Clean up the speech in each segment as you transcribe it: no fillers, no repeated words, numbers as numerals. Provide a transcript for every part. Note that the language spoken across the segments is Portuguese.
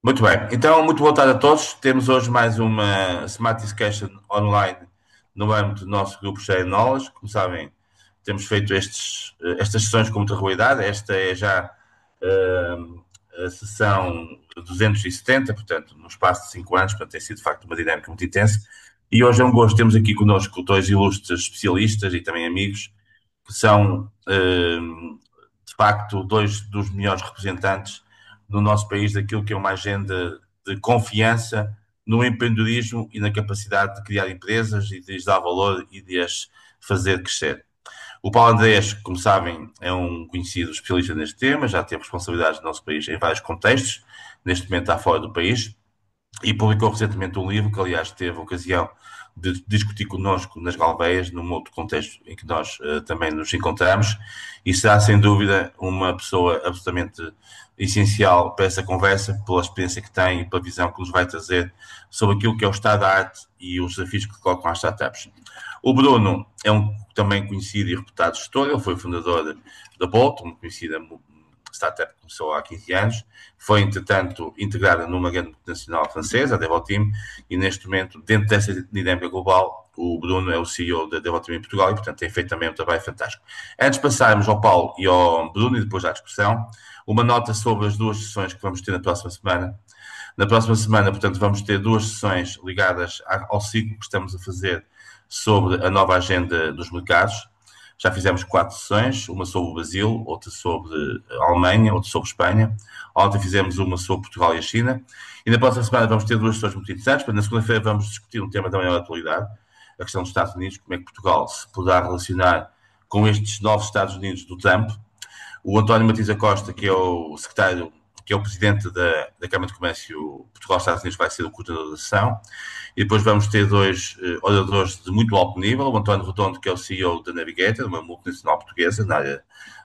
Muito bem, então muito boa tarde a todos. Temos hoje mais uma Smart Discussion online no âmbito do nosso grupo Share Knowledge. Como sabem, temos feito estas sessões com muita regularidade. Esta é já a sessão 270, portanto, no espaço de 5 anos, portanto, tem sido de facto uma dinâmica muito intensa. E hoje é um gosto, temos aqui connosco dois ilustres especialistas e também amigos, que são de facto dois dos melhores representantes no nosso país daquilo que é uma agenda de confiança no empreendedorismo e na capacidade de criar empresas e de lhes dar valor e de as fazer crescer. O Paulo Andrés, como sabem, é um conhecido especialista neste tema, já teve responsabilidades no nosso país em vários contextos, neste momento está fora do país, e publicou recentemente um livro que, aliás, teve a ocasião de discutir connosco nas Galveias, num outro contexto em que nós também nos encontramos, e será, sem dúvida, uma pessoa absolutamente essencial para essa conversa, pela experiência que tem e pela visão que nos vai trazer sobre aquilo que é o estado da arte e os desafios que colocam às startups. O Bruno é um também conhecido e reputado gestor, ele foi fundador da Bolt, uma conhecida startup que começou há 15 anos, foi, entretanto, integrada numa grande multinacional francesa, a Devoteam, e neste momento, dentro dessa dinâmica global, o Bruno é o CEO da Devoteam em Portugal e, portanto, tem feito também um trabalho fantástico. Antes de passarmos ao Paulo e ao Bruno e depois à discussão, uma nota sobre as duas sessões que vamos ter na próxima semana. Na próxima semana, portanto, vamos ter duas sessões ligadas ao ciclo que estamos a fazer sobre a nova agenda dos mercados. Já fizemos 4 sessões, uma sobre o Brasil, outra sobre a Alemanha, outra sobre a Espanha. Ontem fizemos uma sobre Portugal e a China. E na próxima semana vamos ter duas sessões muito interessantes. Na segunda-feira vamos discutir um tema da maior atualidade, a questão dos Estados Unidos, como é que Portugal se poderá relacionar com estes novos Estados Unidos do Trump. O António Martins Acosta, que é o secretário, que é o presidente da Câmara de Comércio Portugal-Estados Unidos, vai ser o coordenador da sessão. E depois vamos ter dois oradores de muito alto nível, o António Redondo, que é o CEO da Navigator, uma multinacional portuguesa na área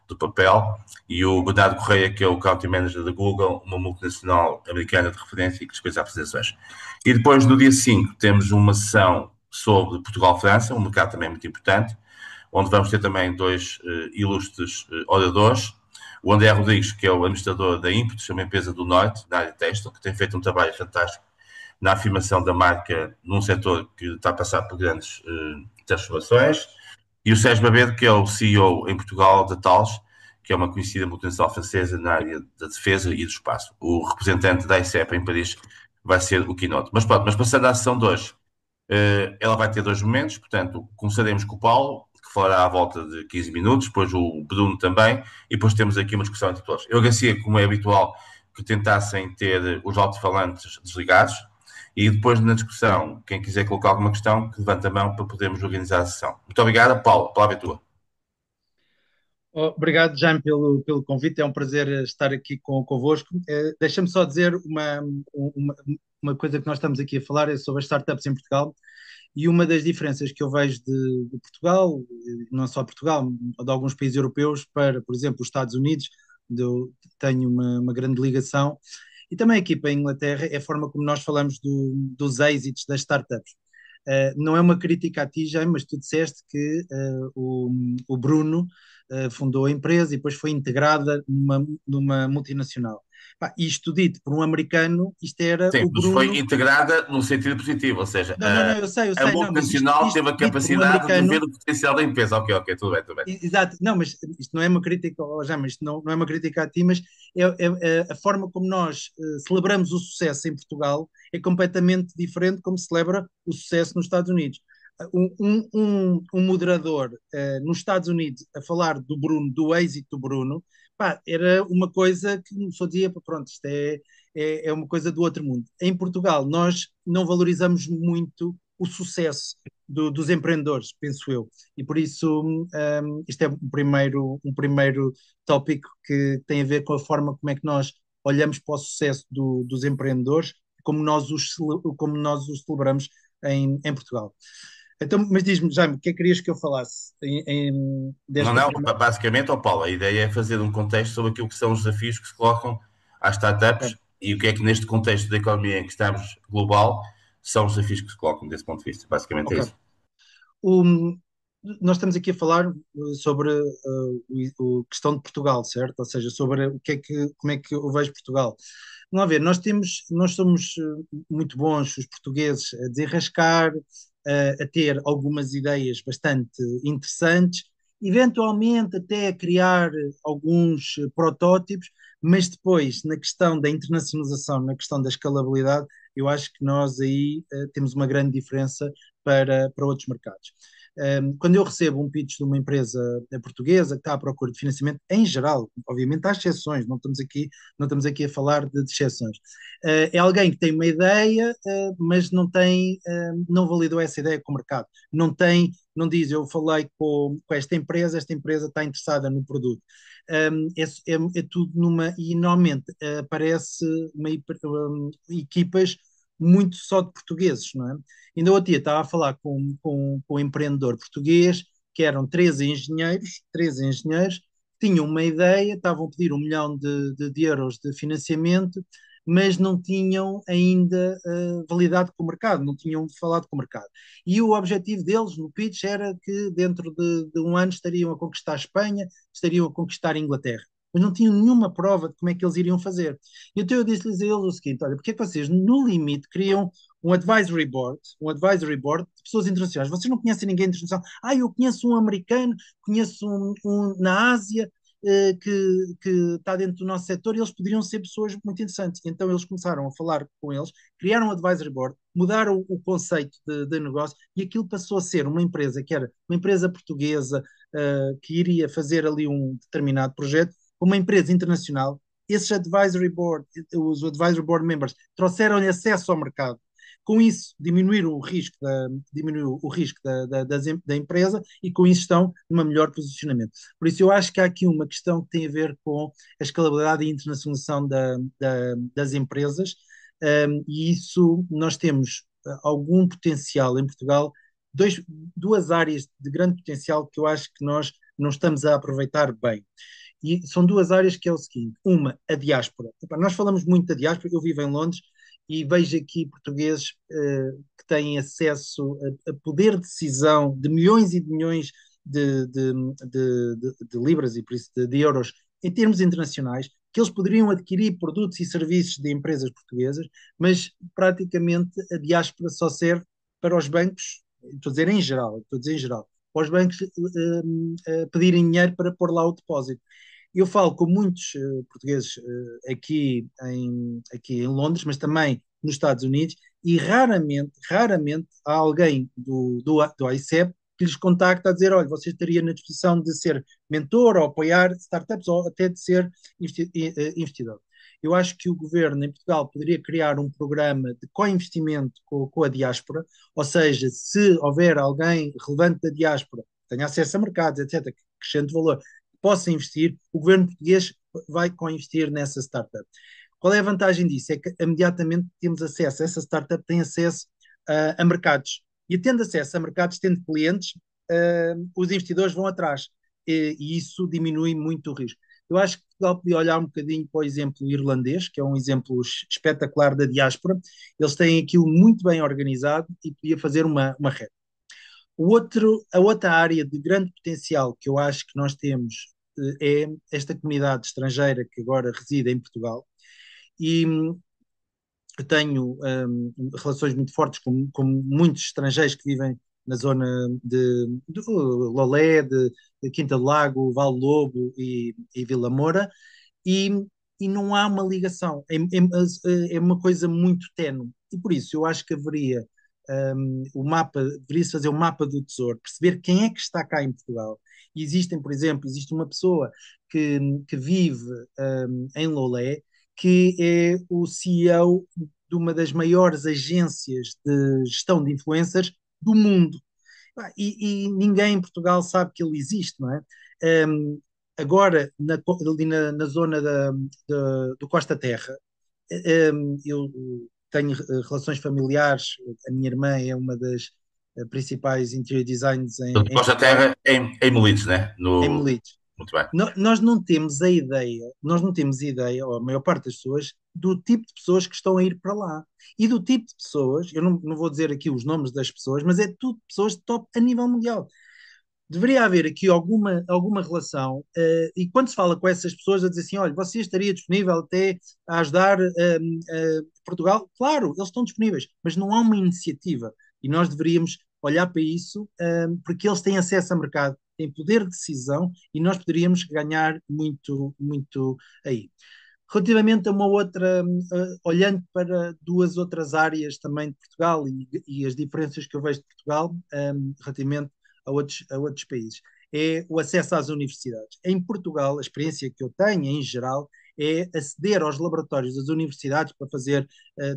do papel, e o Bernardo Correia, que é o Country Manager da Google, uma multinacional americana de referência e que dispensa apresentações. E depois, no dia 5, temos uma sessão sobre Portugal-França, um mercado também muito importante, onde vamos ter também dois ilustres oradores. O André Rodrigues, que é o administrador da Impetus, uma empresa do Norte, na área têxtil, que tem feito um trabalho fantástico na afirmação da marca num setor que está a passar por grandes transformações. E o Sérgio Babedo, que é o CEO em Portugal da Thales, que é uma conhecida multinacional francesa na área da defesa e do espaço. O representante da ICEP em Paris vai ser o keynote. Mas pronto, mas passando à sessão de hoje, ela vai ter dois momentos, portanto, começaremos com o Paulo, que falará à volta de 15 minutos, depois o Bruno também, e depois temos aqui uma discussão entre todos. Eu agradecia, como é habitual, que tentassem ter os alto-falantes desligados, e depois na discussão, quem quiser colocar alguma questão, que levante a mão para podermos organizar a sessão. Muito obrigado, Paulo. A palavra é tua. Obrigado, Jaime, pelo convite. É um prazer estar aqui convosco. Deixa-me só dizer uma, uma coisa que nós estamos aqui a falar é sobre as startups em Portugal. E uma das diferenças que eu vejo de Portugal, não só Portugal, de alguns países europeus, para, por exemplo, os Estados Unidos, onde eu tenho uma grande ligação, e também aqui para a Inglaterra, é a forma como nós falamos dos êxitos das startups. Não é uma crítica a ti, Jaime, mas tu disseste que o Bruno fundou a empresa e depois foi integrada numa multinacional. Pá, isto dito por um americano, isto era Sim, o mas foi Bruno. integrada no sentido positivo, ou seja, Não, eu a sei, não, mas isto, multinacional isto teve a dito por um capacidade de ver americano. o potencial da empresa. Ok, ok, tudo bem, tudo bem. Exato, não, mas isto não é uma crítica, já, mas isto não é uma crítica a ti, mas a forma como nós celebramos o sucesso em Portugal é completamente diferente como se celebra o sucesso nos Estados Unidos. Um moderador nos Estados Unidos a falar do Bruno, do êxito do Bruno, pá, era uma coisa que uma pessoa dizia, pá, pronto, isto é uma coisa do outro mundo. Em Portugal, nós não valorizamos muito o sucesso dos empreendedores, penso eu. E por isso isto é um primeiro tópico que tem a ver com a forma como é que nós olhamos para o sucesso dos empreendedores, como nós os celebramos em Portugal. Então, mas diz-me, Jaime, o que é que querias que eu falasse Não, desta não, primeira? basicamente, ó Paulo, a ideia é fazer um contexto sobre aquilo que são os desafios que se colocam às Ok. startups e o que é que neste contexto da economia em que estamos global são os desafios que se colocam desse ponto de vista. Basicamente é Ok. isso. nós estamos aqui a falar sobre a questão de Portugal, certo? Ou seja, sobre o que é que, como é que eu vejo Portugal. Vamos lá ver, nós somos muito bons, os portugueses, a desenrascar, a ter algumas ideias bastante interessantes, eventualmente até a criar alguns protótipos, mas depois, na questão da internacionalização, na questão da escalabilidade, eu acho que nós aí temos uma grande diferença para outros mercados. Quando eu recebo um pitch de uma empresa portuguesa que está à procura de financiamento, em geral, obviamente há exceções, não estamos aqui a falar de exceções. É alguém que tem uma ideia, mas não validou essa ideia com o mercado. Não diz, eu falei com esta empresa está interessada no produto. É tudo e normalmente aparece equipas muito só de portugueses, não é? Ainda outro dia estava a falar com um empreendedor português, que eram três engenheiros, tinham uma ideia, estavam a pedir 1 milhão de euros de financiamento, mas não tinham ainda validado com o mercado, não tinham falado com o mercado. E o objetivo deles no pitch era que dentro de 1 ano estariam a conquistar a Espanha, estariam a conquistar a Inglaterra. Mas não tinham nenhuma prova de como é que eles iriam fazer. Então eu disse-lhes a eles o seguinte: olha, porque é que vocês, no limite, criam um advisory board de pessoas internacionais. Vocês não conhecem ninguém internacional. Eu conheço um americano, conheço um na Ásia, que está dentro do nosso setor, e eles poderiam ser pessoas muito interessantes. Então eles começaram a falar com eles, criaram um advisory board, mudaram o conceito de negócio, e aquilo passou a ser uma empresa que era uma empresa portuguesa, que iria fazer ali um determinado projeto, uma empresa internacional. Os advisory board members trouxeram-lhe acesso ao mercado. Com isso, diminuiu o risco da empresa, e com isso estão numa melhor posicionamento. Por isso, eu acho que há aqui uma questão que tem a ver com a escalabilidade e internacionalização das empresas, e isso nós temos algum potencial em Portugal, duas áreas de grande potencial que eu acho que nós não estamos a aproveitar bem. E são duas áreas que é o seguinte: uma, a diáspora. Nós falamos muito da diáspora, eu vivo em Londres e vejo aqui portugueses que têm acesso a poder de decisão de milhões e de milhões de libras e por isso de euros em termos internacionais, que eles poderiam adquirir produtos e serviços de empresas portuguesas, mas praticamente a diáspora só serve para os bancos, estou a dizer em geral, para os bancos pedirem dinheiro para pôr lá o depósito. Eu falo com muitos portugueses aqui em Londres, mas também nos Estados Unidos, e raramente há alguém do ICEP que lhes contacta a dizer: olha, você estaria na disposição de ser mentor ou apoiar startups ou até de ser investidor. Eu acho que o governo em Portugal poderia criar um programa de co-investimento com a diáspora, ou seja, se houver alguém relevante da diáspora, que tenha acesso a mercados, etc., que acrescente valor, possa investir, o governo português vai co-investir nessa startup. Qual é a vantagem disso? É que imediatamente temos acesso, essa startup tem acesso a mercados. E tendo acesso a mercados, tendo clientes, os investidores vão atrás. E isso diminui muito o risco. Eu acho que Portugal podia olhar um bocadinho para o exemplo irlandês, que é um exemplo espetacular da diáspora. Eles têm aquilo muito bem organizado e podia fazer uma rede. A outra área de grande potencial que eu acho que nós temos é esta comunidade estrangeira que agora reside em Portugal. E eu tenho relações muito fortes com muitos estrangeiros que vivem na zona de Lolé, de Quinta do Lago, Val Lobo e Vila Moura, e, e não há uma ligação, é uma coisa muito ténue. E por isso eu acho que deveria-se fazer o mapa do tesouro, perceber quem é que está cá em Portugal. E por exemplo, existe uma pessoa que vive em Lolé, que é o CEO de uma das maiores agências de gestão de influencers do mundo. E ninguém em Portugal sabe que ele existe, não é? Um, Agora, ali na zona do Costa Terra, eu tenho relações familiares. A minha irmã é uma das principais interior designs em Costa Portugal, Terra em Melides, né? em Melides. Muito bem. Nós não temos ideia, ou a maior parte das pessoas, do tipo de pessoas que estão a ir para lá. E do tipo de pessoas, eu não vou dizer aqui os nomes das pessoas, mas é tudo pessoas de top a nível mundial. deveria haver aqui alguma relação, e quando se fala com essas pessoas a dizer assim, olha, você estaria disponível até a ajudar Portugal? Claro, eles estão disponíveis, mas não há uma iniciativa e nós deveríamos olhar para isso, porque eles têm acesso a mercado, têm poder de decisão e nós poderíamos ganhar muito, muito aí. Relativamente a uma outra, olhando para duas outras áreas também de Portugal e as diferenças que eu vejo de Portugal, relativamente a outros países, é o acesso às universidades. Em Portugal, a experiência que eu tenho, em geral, é aceder aos laboratórios das universidades para fazer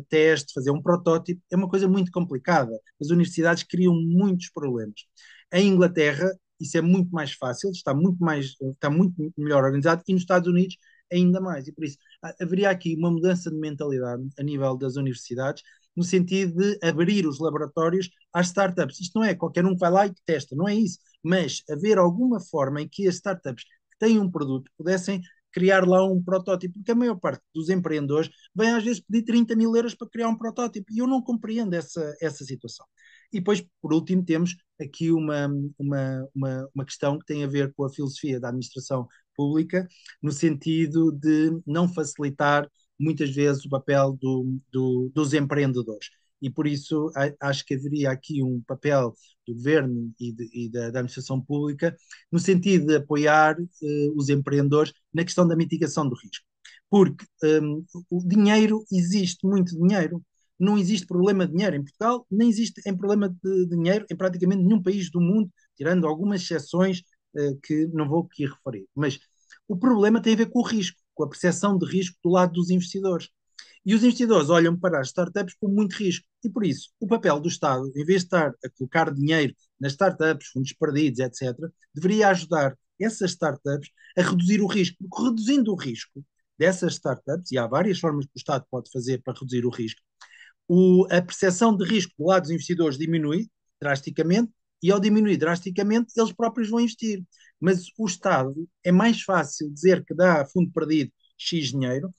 teste, fazer um protótipo, é uma coisa muito complicada. As universidades criam muitos problemas. Em Inglaterra, isso é muito mais fácil, está muito melhor organizado, e nos Estados Unidos ainda mais. E por isso, haveria aqui uma mudança de mentalidade a nível das universidades, no sentido de abrir os laboratórios às startups. Isto não é qualquer um que vai lá e que testa, não é isso. Mas haver alguma forma em que as startups que têm um produto pudessem criar lá um protótipo, porque a maior parte dos empreendedores vem às vezes pedir 30 mil euros para criar um protótipo, e eu não compreendo essa situação. E depois, por último, temos aqui uma questão que tem a ver com a filosofia da administração pública, no sentido de não facilitar muitas vezes o papel dos empreendedores. E por isso acho que haveria aqui um papel do governo e da administração pública no sentido de apoiar os empreendedores na questão da mitigação do risco. Porque o dinheiro, existe muito dinheiro, não existe problema de dinheiro em Portugal, nem existe problema de dinheiro em praticamente nenhum país do mundo, tirando algumas exceções que não vou aqui referir. Mas o problema tem a ver com o risco, com a percepção de risco do lado dos investidores. E os investidores olham para as startups com muito risco. E por isso, o papel do Estado, em vez de estar a colocar dinheiro nas startups, fundos perdidos, etc., deveria ajudar essas startups a reduzir o risco. Porque reduzindo o risco dessas startups, e há várias formas que o Estado pode fazer para reduzir o risco, a percepção de risco do lado dos investidores diminui drasticamente, e ao diminuir drasticamente, eles próprios vão investir. Mas o Estado é mais fácil dizer que dá a fundo perdido X dinheiro,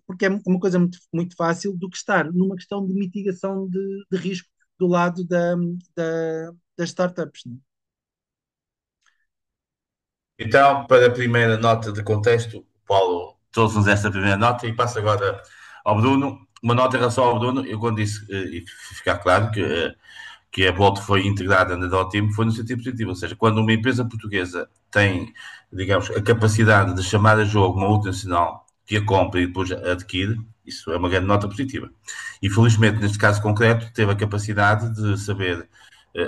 porque é uma coisa muito, muito fácil, do que estar numa questão de mitigação de risco do lado das startups. Né? Então, para a primeira nota de contexto, Paulo trouxe-nos esta primeira nota e passo agora ao Bruno. Uma nota em relação ao Bruno, eu quando disse, e ficar claro que a Bolt foi integrada na DOTIM, foi no sentido positivo, ou seja, quando uma empresa portuguesa tem, digamos, a capacidade de chamar a jogo uma multinacional que a compra e depois a adquire, isso é uma grande nota positiva. E felizmente, neste caso concreto, teve a capacidade de saber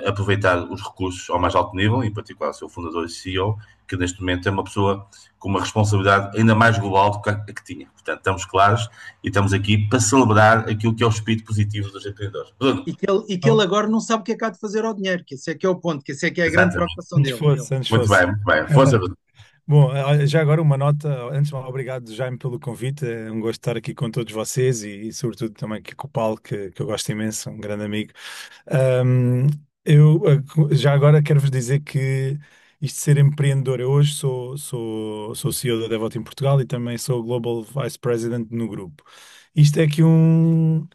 aproveitar os recursos ao mais alto nível, em particular o seu fundador e CEO, que neste momento é uma pessoa com uma responsabilidade ainda mais global do que a que tinha. Portanto, estamos claros e estamos aqui para celebrar aquilo que é o espírito positivo dos empreendedores. Bruno. E que ele agora não sabe o que é que há de fazer ao dinheiro, que esse é que é o ponto, que esse é que é a grande Exatamente. preocupação Antes dele. fosse, antes Muito fosse. bem, muito bem. Força, Bruno. Bom, olha, já agora uma nota, antes de mais, obrigado Jaime pelo convite, é um gosto estar aqui com todos vocês e sobretudo também aqui com o Paulo, que eu gosto imenso, um grande amigo. Ahm, já agora quero-vos dizer que isto de ser empreendedor, eu hoje sou CEO da Devoto em Portugal e também sou Global Vice President no grupo. Isto é aqui um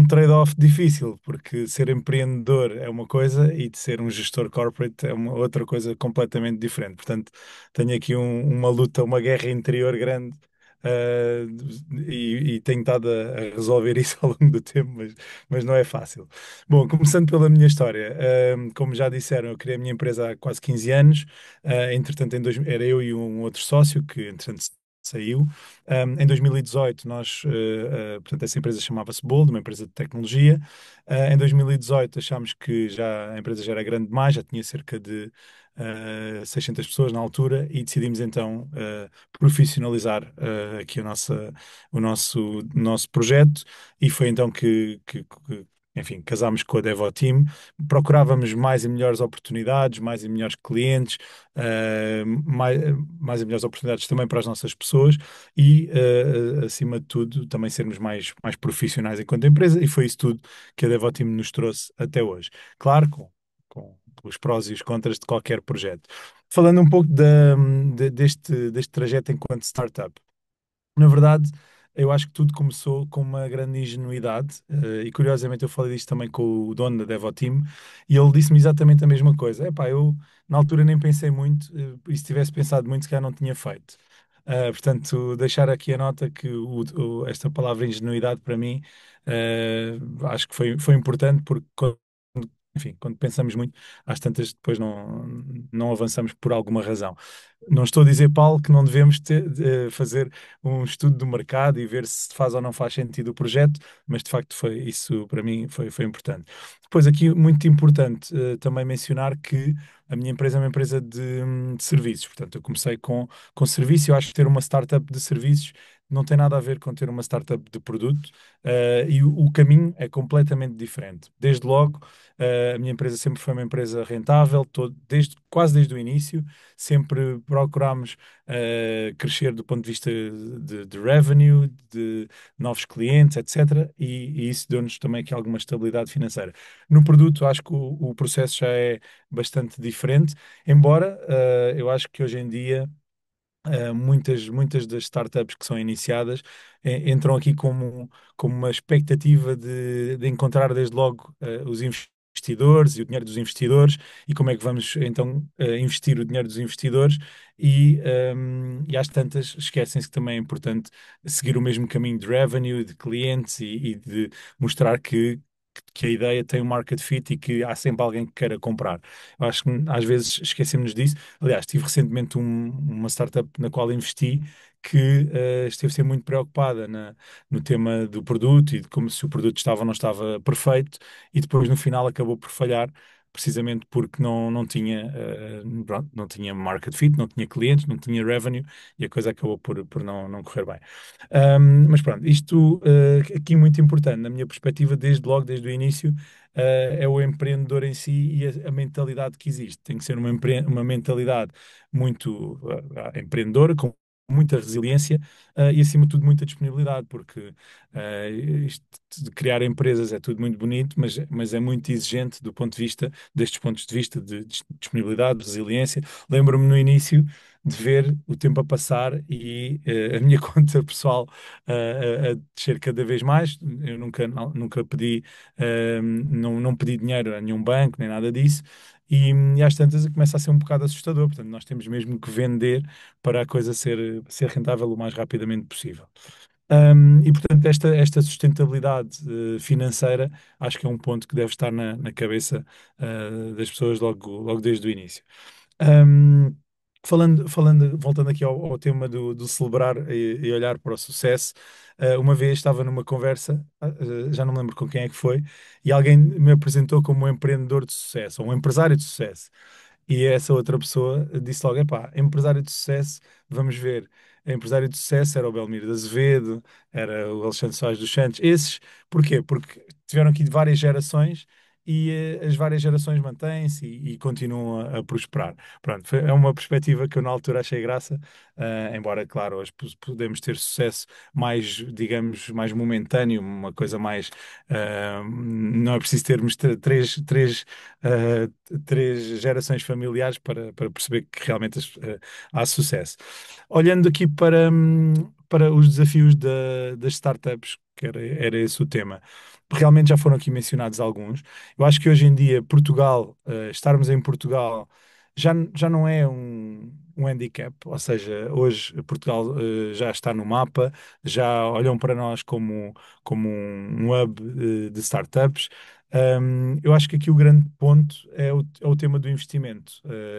trade-off difícil, porque ser empreendedor é uma coisa e de ser um gestor corporate é uma outra coisa completamente diferente. Portanto, tenho aqui uma luta, uma guerra interior grande. ah, e tenho estado a resolver isso ao longo do tempo, mas não é fácil. Bom, começando pela minha história, como já disseram, eu criei a minha empresa há quase 15 anos. Entretanto, era eu e um outro sócio que, entretanto, saiu. Em 2018, portanto, essa empresa chamava-se Bold, uma empresa de tecnologia. Em 2018, achámos que a empresa já era grande demais, já tinha cerca de 600 pessoas na altura e decidimos então profissionalizar aqui o nosso projeto e foi então enfim, casámos com a DevoTeam, procurávamos mais e melhores oportunidades, mais e melhores clientes, mais e melhores oportunidades também para as nossas pessoas e, acima de tudo, também sermos mais profissionais enquanto empresa, e foi isso tudo que a DevoTeam nos trouxe até hoje. Claro, com os prós e os contras de qualquer projeto. Falando um pouco deste trajeto enquanto startup. Na verdade, eu acho que tudo começou com uma grande ingenuidade, e curiosamente eu falei disto também com o dono da Devoteam, e ele disse-me exatamente a mesma coisa. Epá, eu na altura nem pensei muito, e se tivesse pensado muito, se calhar não tinha feito. Portanto, deixar aqui a nota que esta palavra ingenuidade para mim, acho que foi importante porque enfim, quando pensamos muito, às tantas depois não avançamos por alguma razão. Não estou a dizer, Paulo, que não devemos fazer um estudo do mercado e ver se faz ou não faz sentido o projeto, mas de facto isso para mim foi importante. Depois aqui, muito importante, também mencionar que a minha empresa é uma empresa de serviços, portanto eu comecei com serviço, eu acho que ter uma startup de serviços não tem nada a ver com ter uma startup de produto, e o caminho é completamente diferente. Desde logo, a minha empresa sempre foi uma empresa rentável, quase desde o início, sempre procurámos crescer do ponto de vista de revenue, de novos clientes, etc. E isso deu-nos também aqui alguma estabilidade financeira. No produto, acho que o processo já é bastante diferente, embora eu acho que hoje em dia muitas das startups que são iniciadas entram aqui como uma expectativa de encontrar desde logo os investidores e o dinheiro dos investidores e como é que vamos então investir o dinheiro dos investidores e às tantas esquecem-se que também é importante seguir o mesmo caminho de revenue, de clientes e de mostrar que a ideia tem um market fit e que há sempre alguém que queira comprar. Eu acho que às vezes esquecemos disso. Aliás, tive recentemente uma startup na qual investi que esteve a ser muito preocupada no tema do produto e de como se o produto estava ou não estava perfeito e depois no final acabou por falhar. Precisamente porque não tinha, pronto, não tinha market fit, não tinha clientes, não tinha revenue e a coisa acabou por não correr bem. Mas pronto, isto aqui muito importante, na minha perspectiva, desde logo, desde o início, é o empreendedor em si e a mentalidade que existe. Tem que ser uma mentalidade muito empreendedora, com muita resiliência, e, acima de tudo, muita disponibilidade, porque isto de criar empresas é tudo muito bonito, mas é muito exigente do ponto de vista, destes pontos de vista de disponibilidade, resiliência. Lembro-me no início de ver o tempo a passar e a minha conta pessoal a descer cada vez mais. Eu nunca pedi, não pedi dinheiro a nenhum banco, nem nada disso. E às tantas começa a ser um bocado assustador. Portanto, nós temos mesmo que vender para a coisa ser rentável o mais rapidamente possível. E portanto, esta sustentabilidade financeira acho que é um ponto que deve estar na cabeça das pessoas logo desde o início. Um, voltando aqui ao tema do celebrar e olhar para o sucesso, uma vez estava numa conversa, já não me lembro com quem é que foi, e alguém me apresentou como um empreendedor de sucesso, ou um empresário de sucesso. E essa outra pessoa disse logo: epá, empresário de sucesso, vamos ver. Empresário de sucesso era o Belmiro de Azevedo, era o Alexandre Soares dos Santos. Esses, porquê? Porque tiveram aqui várias gerações e as várias gerações mantêm-se e continuam a prosperar. Pronto, é uma perspectiva que eu na altura achei graça, embora, claro, hoje podemos ter sucesso mais, digamos, mais momentâneo, uma coisa mais. Não é preciso termos três gerações familiares para perceber que realmente há sucesso. Olhando aqui para os desafios das startups, que era esse o tema. Realmente já foram aqui mencionados alguns. Eu acho que hoje em dia Portugal, estarmos em Portugal já não é um handicap, ou seja, hoje Portugal já está no mapa, já olham para nós como um hub de startups. Eu acho que aqui o grande ponto é o tema do investimento.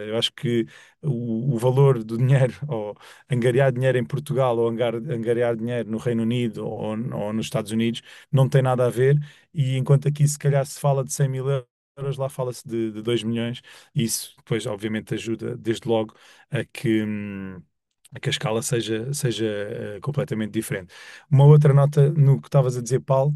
Eu acho que o valor do dinheiro, ou angariar dinheiro em Portugal, ou angariar dinheiro no Reino Unido ou nos Estados Unidos, não tem nada a ver. E enquanto aqui se calhar se fala de 100 mil euros, lá fala-se de 2 milhões, e isso depois obviamente ajuda desde logo a que a escala seja completamente diferente. Uma outra nota no que estavas a dizer, Paulo: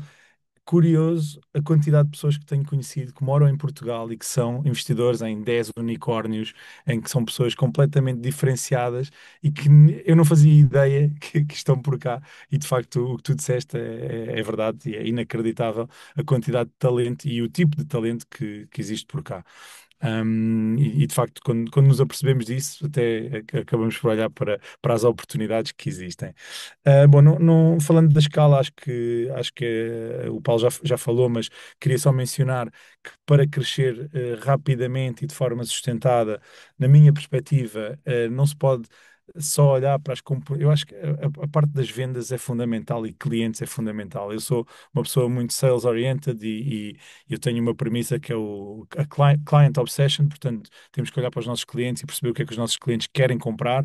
curioso a quantidade de pessoas que tenho conhecido que moram em Portugal e que são investidores em 10 unicórnios, em que são pessoas completamente diferenciadas e que eu não fazia ideia que estão por cá. E de facto, o que tu disseste é verdade e é inacreditável a quantidade de talento e o tipo de talento que existe por cá. E, de facto, quando nos apercebemos disso, até acabamos por olhar para as oportunidades que existem. Bom, falando da escala, acho que o Paulo já falou, mas queria só mencionar que para crescer rapidamente e de forma sustentada, na minha perspectiva, não se pode só olhar para as Eu acho que a parte das vendas é fundamental e clientes é fundamental. Eu sou uma pessoa muito sales-oriented e eu tenho uma premissa que é a client obsession, portanto, temos que olhar para os nossos clientes e perceber o que é que os nossos clientes querem comprar.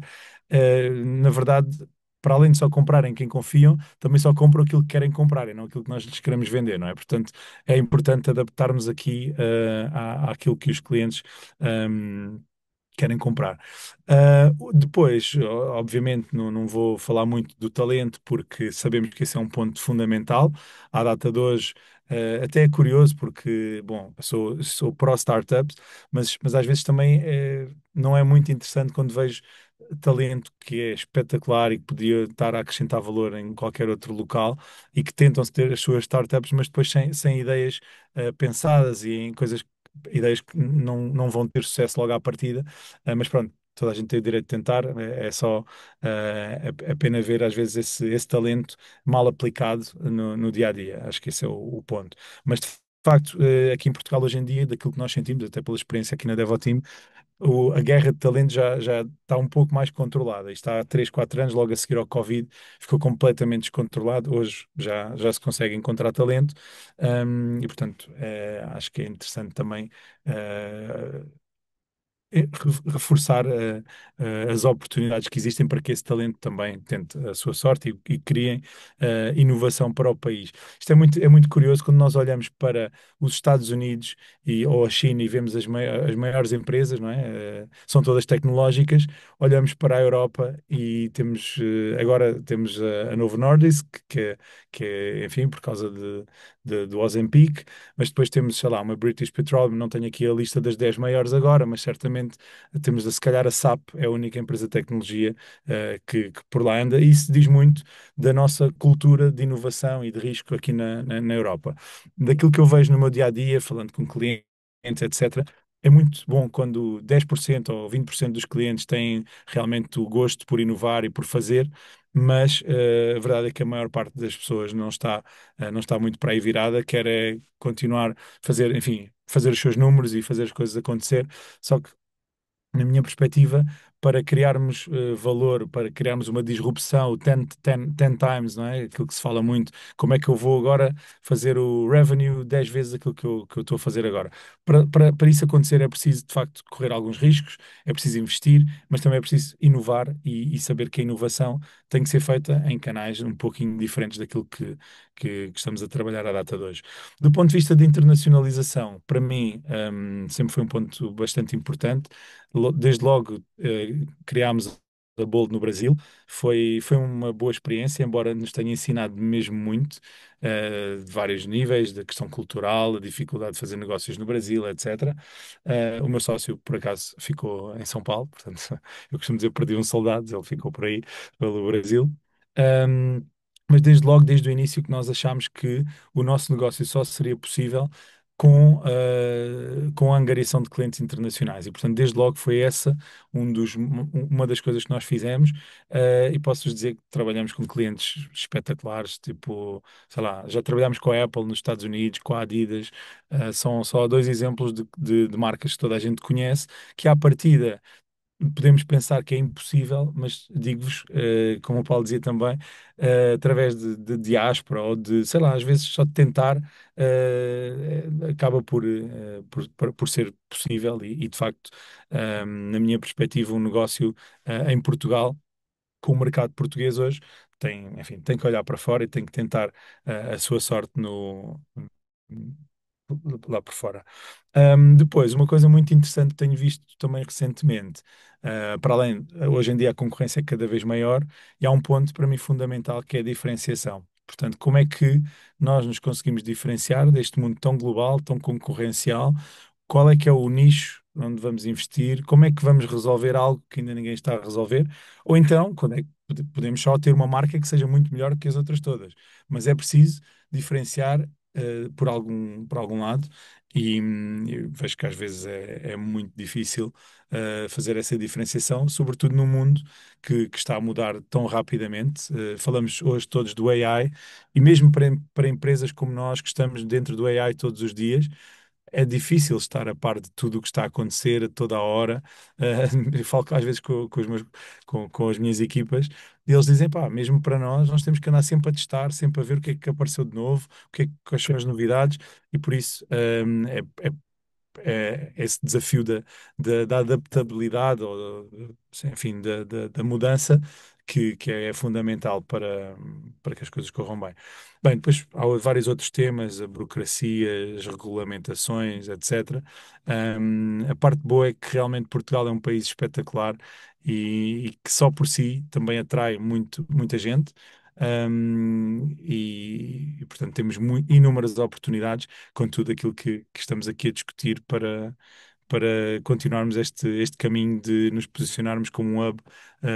Na verdade, para além de só comprarem quem confiam, também só compram aquilo que querem comprar e não aquilo que nós lhes queremos vender, não é? Portanto, é importante adaptarmos aqui àquilo que os clientes querem comprar. Depois, obviamente, não vou falar muito do talento, porque sabemos que esse é um ponto fundamental. À data de hoje, até é curioso, porque, bom, sou pró-startups, mas às vezes também não é muito interessante quando vejo talento que é espetacular e que podia estar a acrescentar valor em qualquer outro local e que tentam ter as suas startups, mas depois sem ideias pensadas e em ideias que não vão ter sucesso logo à partida. Mas pronto, toda a gente tem o direito de tentar, é só é pena ver às vezes esse talento mal aplicado no dia a dia. Acho que esse é o ponto. Mas de facto, aqui em Portugal hoje em dia, daquilo que nós sentimos, até pela experiência aqui na Devoteam, a guerra de talento já está um pouco mais controlada. Isto há 3 4 anos, logo a seguir ao Covid, ficou completamente descontrolado. Hoje já se consegue encontrar talento, e portanto, acho que é interessante também reforçar as oportunidades que existem para que esse talento também tente a sua sorte e criem inovação para o país. Isto é muito curioso quando nós olhamos para os Estados Unidos ou a China e vemos as maiores empresas, não é? São todas tecnológicas. Olhamos para a Europa e agora temos a Novo Nordisk, enfim, por causa do Ozempic, mas depois temos, sei lá, uma British Petroleum, não tenho aqui a lista das 10 maiores agora, mas certamente temos, se calhar, a SAP é a única empresa de tecnologia que por lá anda, e isso diz muito da nossa cultura de inovação e de risco aqui na Europa. Daquilo que eu vejo no meu dia a dia, falando com clientes, etc. É muito bom quando 10% ou 20% dos clientes têm realmente o gosto por inovar e por fazer, mas a verdade é que a maior parte das pessoas não está muito para aí virada, quer é continuar a fazer, enfim, fazer os seus números e fazer as coisas acontecer. Só que, na minha perspectiva, para criarmos valor, para criarmos uma disrupção, o 10 times, não é? Aquilo que se fala muito, como é que eu vou agora fazer o revenue 10 vezes aquilo que eu estou a fazer agora? Para isso acontecer é preciso, de facto, correr alguns riscos, é preciso investir, mas também é preciso inovar e saber que a inovação tem que ser feita em canais um pouquinho diferentes daquilo que estamos a trabalhar à data de hoje. Do ponto de vista de internacionalização, para mim, sempre foi um ponto bastante importante. Desde logo criámos a Bold no Brasil. Foi uma boa experiência, embora nos tenha ensinado mesmo muito, de vários níveis, da questão cultural, a dificuldade de fazer negócios no Brasil, etc. O meu sócio, por acaso, ficou em São Paulo, portanto, eu costumo dizer perdi um soldado, ele ficou por aí, pelo Brasil. Um, mas desde o início que nós achámos que o nosso negócio só seria possível com a angariação de clientes internacionais. E, portanto, desde logo foi essa uma das coisas que nós fizemos. E posso-vos dizer que trabalhamos com clientes espetaculares, tipo, sei lá, já trabalhamos com a Apple nos Estados Unidos, com a Adidas. São só dois exemplos de marcas que toda a gente conhece, que à partida podemos pensar que é impossível, mas digo-vos, como o Paulo dizia também, através de diáspora ou de, sei lá, às vezes só de tentar, acaba por ser possível e, de facto, na minha perspectiva, um negócio em Portugal, com o mercado português hoje, enfim, tem que olhar para fora e tem que tentar a sua sorte lá por fora. Depois, uma coisa muito interessante que tenho visto também recentemente, para além, hoje em dia a concorrência é cada vez maior e há um ponto para mim fundamental que é a diferenciação. Portanto, como é que nós nos conseguimos diferenciar deste mundo tão global, tão concorrencial? Qual é que é o nicho onde vamos investir? Como é que vamos resolver algo que ainda ninguém está a resolver? Ou então, quando é que podemos só ter uma marca que seja muito melhor que as outras todas? Mas é preciso diferenciar por algum lado, e eu vejo que às vezes é muito difícil fazer essa diferenciação, sobretudo num mundo que está a mudar tão rapidamente. Falamos hoje todos do AI, e mesmo para empresas como nós, que estamos dentro do AI todos os dias, é difícil estar a par de tudo o que está a acontecer a toda a hora. Eu falo às vezes com as minhas equipas, e eles dizem, pá, mesmo para nós temos que andar sempre a testar, sempre a ver o que é que apareceu de novo, quais são as novidades, e por isso esse desafio da adaptabilidade, ou, enfim, da mudança, que é fundamental para que as coisas corram bem. Bem, depois há vários outros temas, a burocracia, as regulamentações, etc. A parte boa é que realmente Portugal é um país espetacular e que só por si também atrai muita gente. Portanto, temos inúmeras oportunidades com tudo aquilo que estamos aqui a discutir para continuarmos este caminho de nos posicionarmos como um hub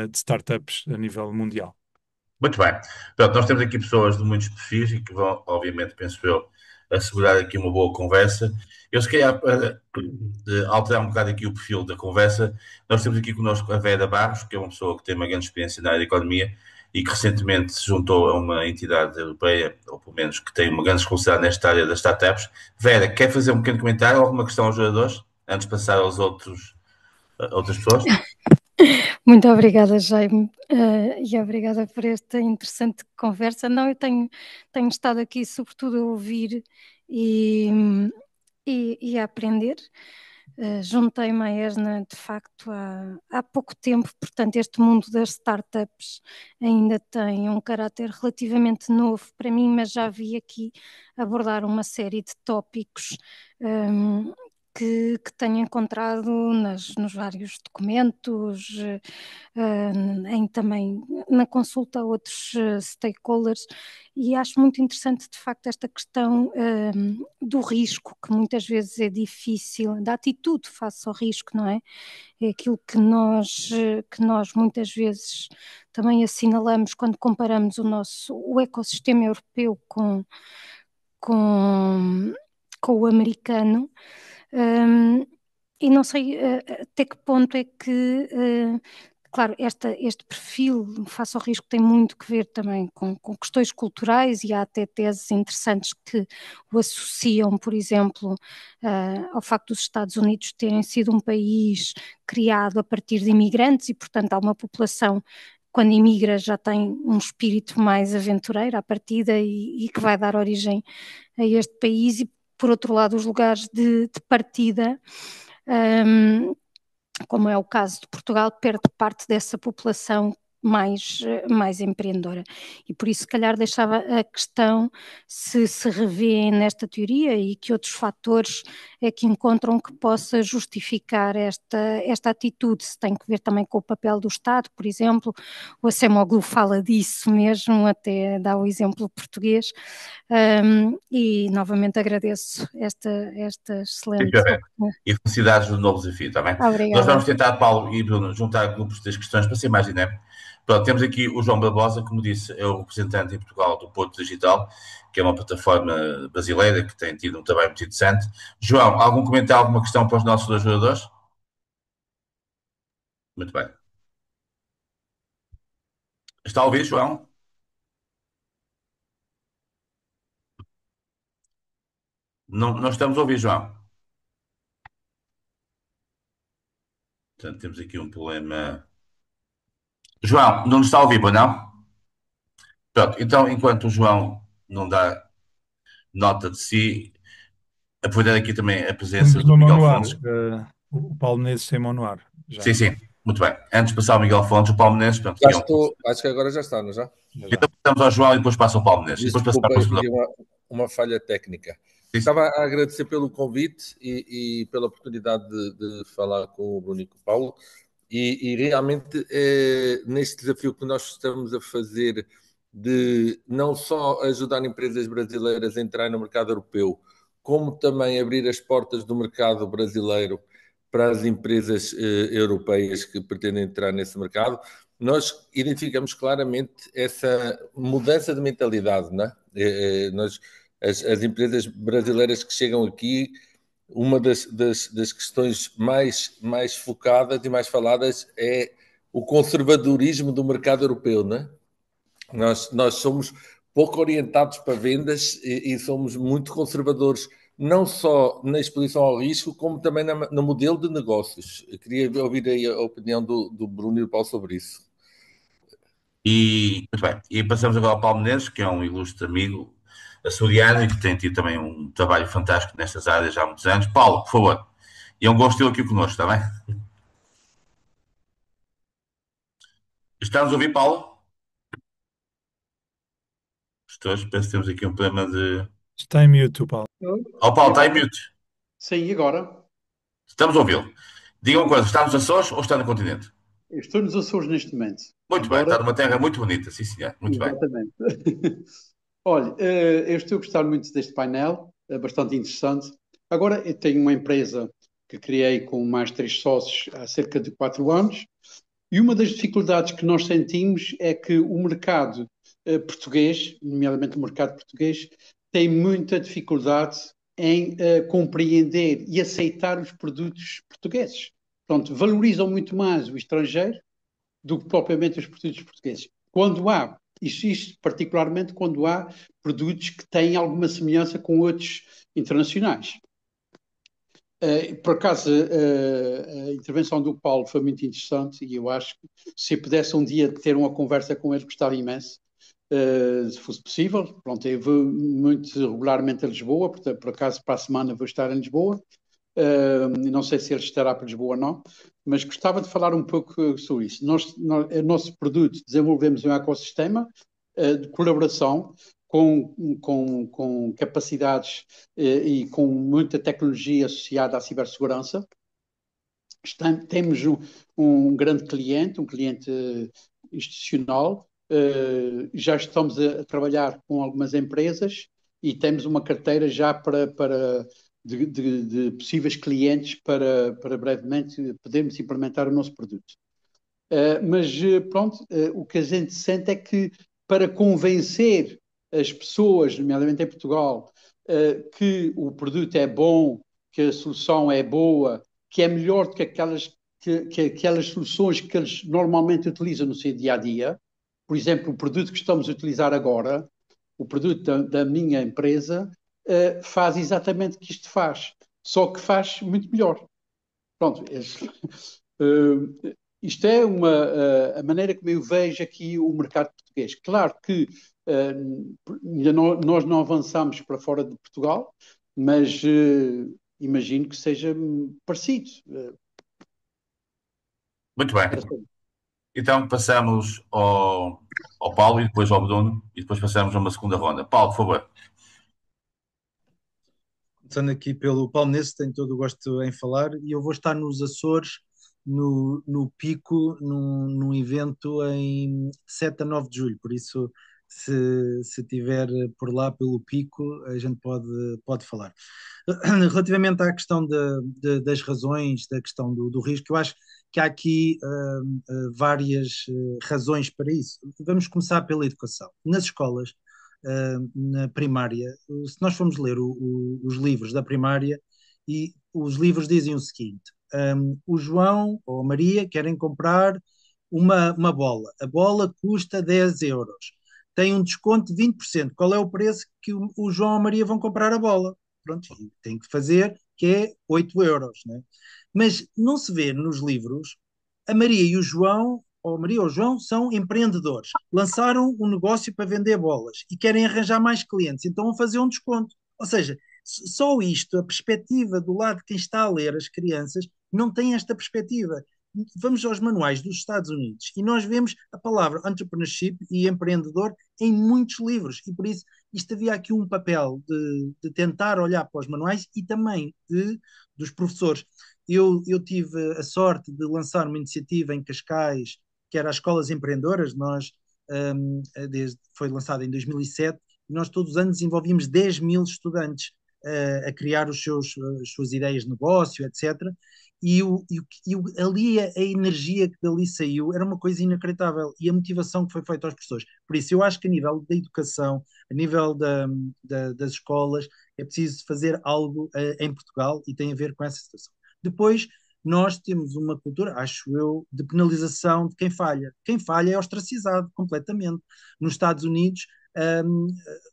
de startups a nível mundial. Muito bem. Portanto, nós temos aqui pessoas de muitos perfis e que vão, obviamente, penso eu, assegurar aqui uma boa conversa. Eu, se calhar, para alterar um bocado aqui o perfil da conversa, nós temos aqui connosco a Vera Barros, que é uma pessoa que tem uma grande experiência na área da economia e que recentemente se juntou a uma entidade europeia, ou pelo menos que tem uma grande responsabilidade nesta área das startups. Vera, quer fazer um pequeno comentário, alguma questão aos jogadores, antes de passar aos outras pessoas? Muito obrigada, Jaime, e obrigada por esta interessante conversa. Não, tenho estado aqui sobretudo a ouvir e, e a aprender. Juntei-me à ESNA de facto há pouco tempo, portanto este mundo das startups ainda tem um caráter relativamente novo para mim, mas já vi aqui abordar uma série de tópicos que tenho encontrado nos vários documentos, também na consulta a outros stakeholders, e acho muito interessante de facto esta questão do risco, que muitas vezes é difícil, da atitude face ao risco, não é? É aquilo que nós muitas vezes também assinalamos quando comparamos o ecossistema europeu com, com o americano. E não sei até que ponto é que, claro, este perfil face ao risco tem muito que ver também com questões culturais, e há até teses interessantes que o associam, por exemplo, ao facto dos Estados Unidos terem sido um país criado a partir de imigrantes, e portanto há uma população, quando imigra, já tem um espírito mais aventureiro à partida, e que vai dar origem a este país. E por outro lado, os lugares de partida, como é o caso de Portugal, perde parte dessa população mais empreendedora. E por isso, se calhar, deixava a questão se revê nesta teoria, e que outros fatores é que encontram que possa justificar esta atitude. Se tem que ver também com o papel do Estado, por exemplo. O Acemoglu fala disso mesmo, até dá o exemplo português. E novamente agradeço esta excelente oportunidade. E felicidades no novo desafio, está bem? Obrigada. Nós vamos tentar, Paulo e Bruno, juntar grupos das questões para ser mais dinâmico. Pronto, temos aqui o João Barbosa, como disse, é o representante em Portugal do Porto Digital, que é uma plataforma brasileira que tem tido um trabalho muito interessante. João, algum comentário, alguma questão para os nossos dois jogadores? Muito bem. Está a ouvir, João? Não estamos a ouvir, João. Portanto, temos aqui um problema. João, não nos está a ouvir, pois não? Pronto, então, enquanto o João não dá nota de si, aproveitar aqui também a presença Temos do uma mão Miguel no ar. Fontes. O Paulo Menezes tem mão no ar. Já. Sim, sim, muito bem. Antes de passar o Miguel Fontes, o Paulo Menezes, pronto, Já que é um... estou, acho que agora já está, não já? Então passamos ao João e depois passa o Paulo Menezes. E depois passamos Desculpa, para o eu segundo. tive uma falha técnica. Sim. Estava a agradecer pelo convite e pela oportunidade de falar com o Bruno e com o Paulo. E realmente, neste desafio que nós estamos a fazer, de não só ajudar empresas brasileiras a entrar no mercado europeu, como também abrir as portas do mercado brasileiro para as empresas europeias que pretendem entrar nesse mercado, nós identificamos claramente essa mudança de mentalidade, não é? Nós as empresas brasileiras que chegam aqui, uma das questões mais focadas e mais faladas é o conservadorismo do mercado europeu, né? Nós somos pouco orientados para vendas e somos muito conservadores, não só na exposição ao risco, como também no modelo de negócios. Eu queria ouvir aí a opinião do Bruno e do Paulo sobre isso. E, muito bem, e passamos agora ao Paulo Menezes, que é um ilustre amigo açoriano e que tem tido também um trabalho fantástico nestas áreas já há muitos anos. Paulo, por favor. E é um gosto tê-lo aqui connosco, está bem? Estamos a ouvir, Paulo? Estou, penso que temos aqui um problema de... Está em mute, o Paulo. Oh, Paulo, está em mute. Sim, e agora? Estamos a ouvi-lo. Diga uma coisa, está nos Açores ou está no continente? Eu estou nos Açores neste momento. Muito bem, está numa terra muito bonita, sim senhor, muito bem. Exatamente. Olha, eu estou a gostar muito deste painel, é bastante interessante. Agora, eu tenho uma empresa que criei com mais 3 sócios há cerca de 4 anos, e uma das dificuldades que nós sentimos é que o mercado português, nomeadamente o mercado português, tem muita dificuldade em compreender e aceitar os produtos portugueses. Pronto, valorizam muito mais o estrangeiro do que propriamente os produtos portugueses. Quando há, isto particularmente quando há produtos que têm alguma semelhança com outros internacionais. Por acaso, a intervenção do Paulo foi muito interessante e eu acho que se eu pudesse um dia ter uma conversa com ele, gostava imenso, se fosse possível. Pronto, eu vou muito regularmente a Lisboa, portanto, por acaso para a semana vou estar em Lisboa. Não sei se ele estará para Lisboa ou não, mas gostava de falar um pouco sobre isso. O nosso produto, desenvolvemos um ecossistema de colaboração com capacidades e com muita tecnologia associada à cibersegurança. Temos um grande cliente, um cliente institucional. Já estamos a trabalhar com algumas empresas e temos uma carteira já de possíveis clientes para brevemente podermos implementar o nosso produto. Mas pronto, o que a gente sente é que para convencer as pessoas, nomeadamente em Portugal, que o produto é bom, que a solução é boa, que é melhor do que aquelas soluções que eles normalmente utilizam no seu dia-a-dia. Por exemplo, o produto que estamos a utilizar agora, o produto da minha empresa, faz exatamente o que isto faz, só que faz muito melhor. Pronto, isto é a maneira como eu vejo aqui o mercado português. Claro que nós não avançamos para fora de Portugal, mas imagino que seja parecido. Muito bem. Então passamos ao Paulo e depois ao Bruno e depois passamos a uma segunda ronda. Paulo, por favor. Começando aqui pelo Paulo Menezes, tenho todo o gosto em falar, e eu vou estar nos Açores, no Pico, num evento em 7 a 9 de julho, por isso se estiver por lá pelo Pico, a gente pode falar. Relativamente à questão das razões, da questão do risco, eu acho que há aqui várias razões para isso. Vamos começar pela educação. Nas escolas, na primária, se nós formos ler os livros da primária, e os livros dizem o seguinte: o João ou a Maria querem comprar uma bola. A bola custa 10 euros. Tem um desconto de 20%. Qual é o preço que o João ou a Maria vão comprar a bola? Pronto, tem que fazer, que é 8 euros. Né? Mas não se vê nos livros a Maria e o João, ou a Maria ou o João, são empreendedores. Lançaram um negócio para vender bolas e querem arranjar mais clientes, então vão fazer um desconto. Ou seja, só isto, a perspectiva do lado de quem está a ler, as crianças, não tem esta perspectiva. Vamos aos manuais dos Estados Unidos e nós vemos a palavra entrepreneurship e empreendedor em muitos livros, e por isso isto havia aqui um papel de tentar olhar para os manuais e também dos professores. Eu tive a sorte de lançar uma iniciativa em Cascais, que era as Escolas Empreendedoras. Foi lançada em 2007, e nós todos os anos desenvolvíamos 10 mil estudantes a criar as suas ideias de negócio, etc. Ali a energia que dali saiu era uma coisa inacreditável e a motivação que foi feita aos professores. Por isso, eu acho que a nível da educação, a nível das escolas, é preciso fazer algo em Portugal e tem a ver com essa situação. Depois, nós temos uma cultura, acho eu, de penalização de quem falha. Quem falha é ostracizado completamente. Nos Estados Unidos, um,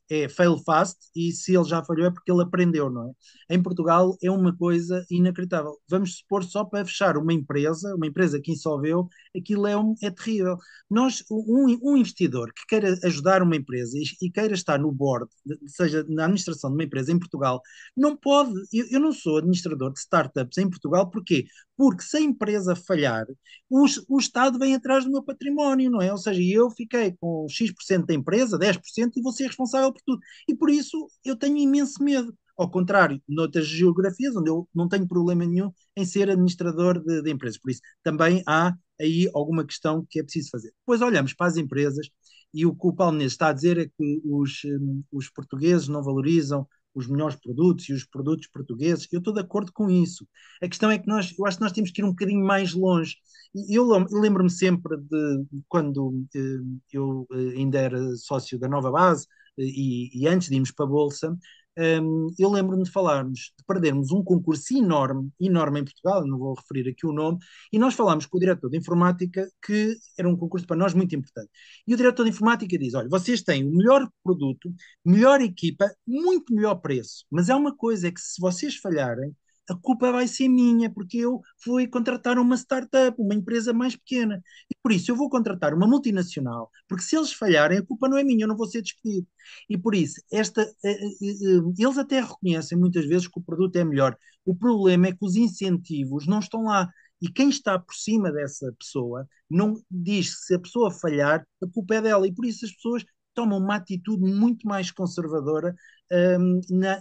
é fail fast e se ele já falhou é porque ele aprendeu, não é? Em Portugal é uma coisa inacreditável. Vamos supor só para fechar uma empresa que insolveu, aquilo é terrível. Um investidor que queira ajudar uma empresa e queira estar no board, seja na administração de uma empresa em Portugal, não pode. Eu não sou administrador de startups em Portugal, porquê? Porque se a empresa falhar, o Estado vem atrás do meu património, não é? Ou seja, eu fiquei com X% da empresa, 10%, e vou ser responsável por tudo. E por isso eu tenho imenso medo. Ao contrário, noutras geografias, onde eu não tenho problema nenhum em ser administrador de empresas. Por isso, também há aí alguma questão que é preciso fazer. Depois olhamos para as empresas e o que o Paulo Menezes está a dizer é que os portugueses não valorizam os melhores produtos e os produtos portugueses. Eu estou de acordo com isso. A questão é que eu acho que nós temos que ir um bocadinho mais longe. E eu lembro-me sempre de quando eu ainda era sócio da Nova Base e antes de irmos para a Bolsa, eu lembro-me de falarmos, de perdermos um concurso enorme, enorme em Portugal, não vou referir aqui o nome, e nós falámos com o diretor de informática que era um concurso para nós muito importante. E o diretor de informática diz: olha, vocês têm o melhor produto, melhor equipa, muito melhor preço, mas há uma coisa, é que se vocês falharem, a culpa vai ser minha, porque eu fui contratar uma startup, uma empresa mais pequena. E por isso eu vou contratar uma multinacional, porque se eles falharem, a culpa não é minha, eu não vou ser despedido. E por isso, eles até reconhecem muitas vezes que o produto é melhor. O problema é que os incentivos não estão lá. E quem está por cima dessa pessoa não diz que se a pessoa falhar, a culpa é dela. E por isso as pessoas tomam uma atitude muito mais conservadora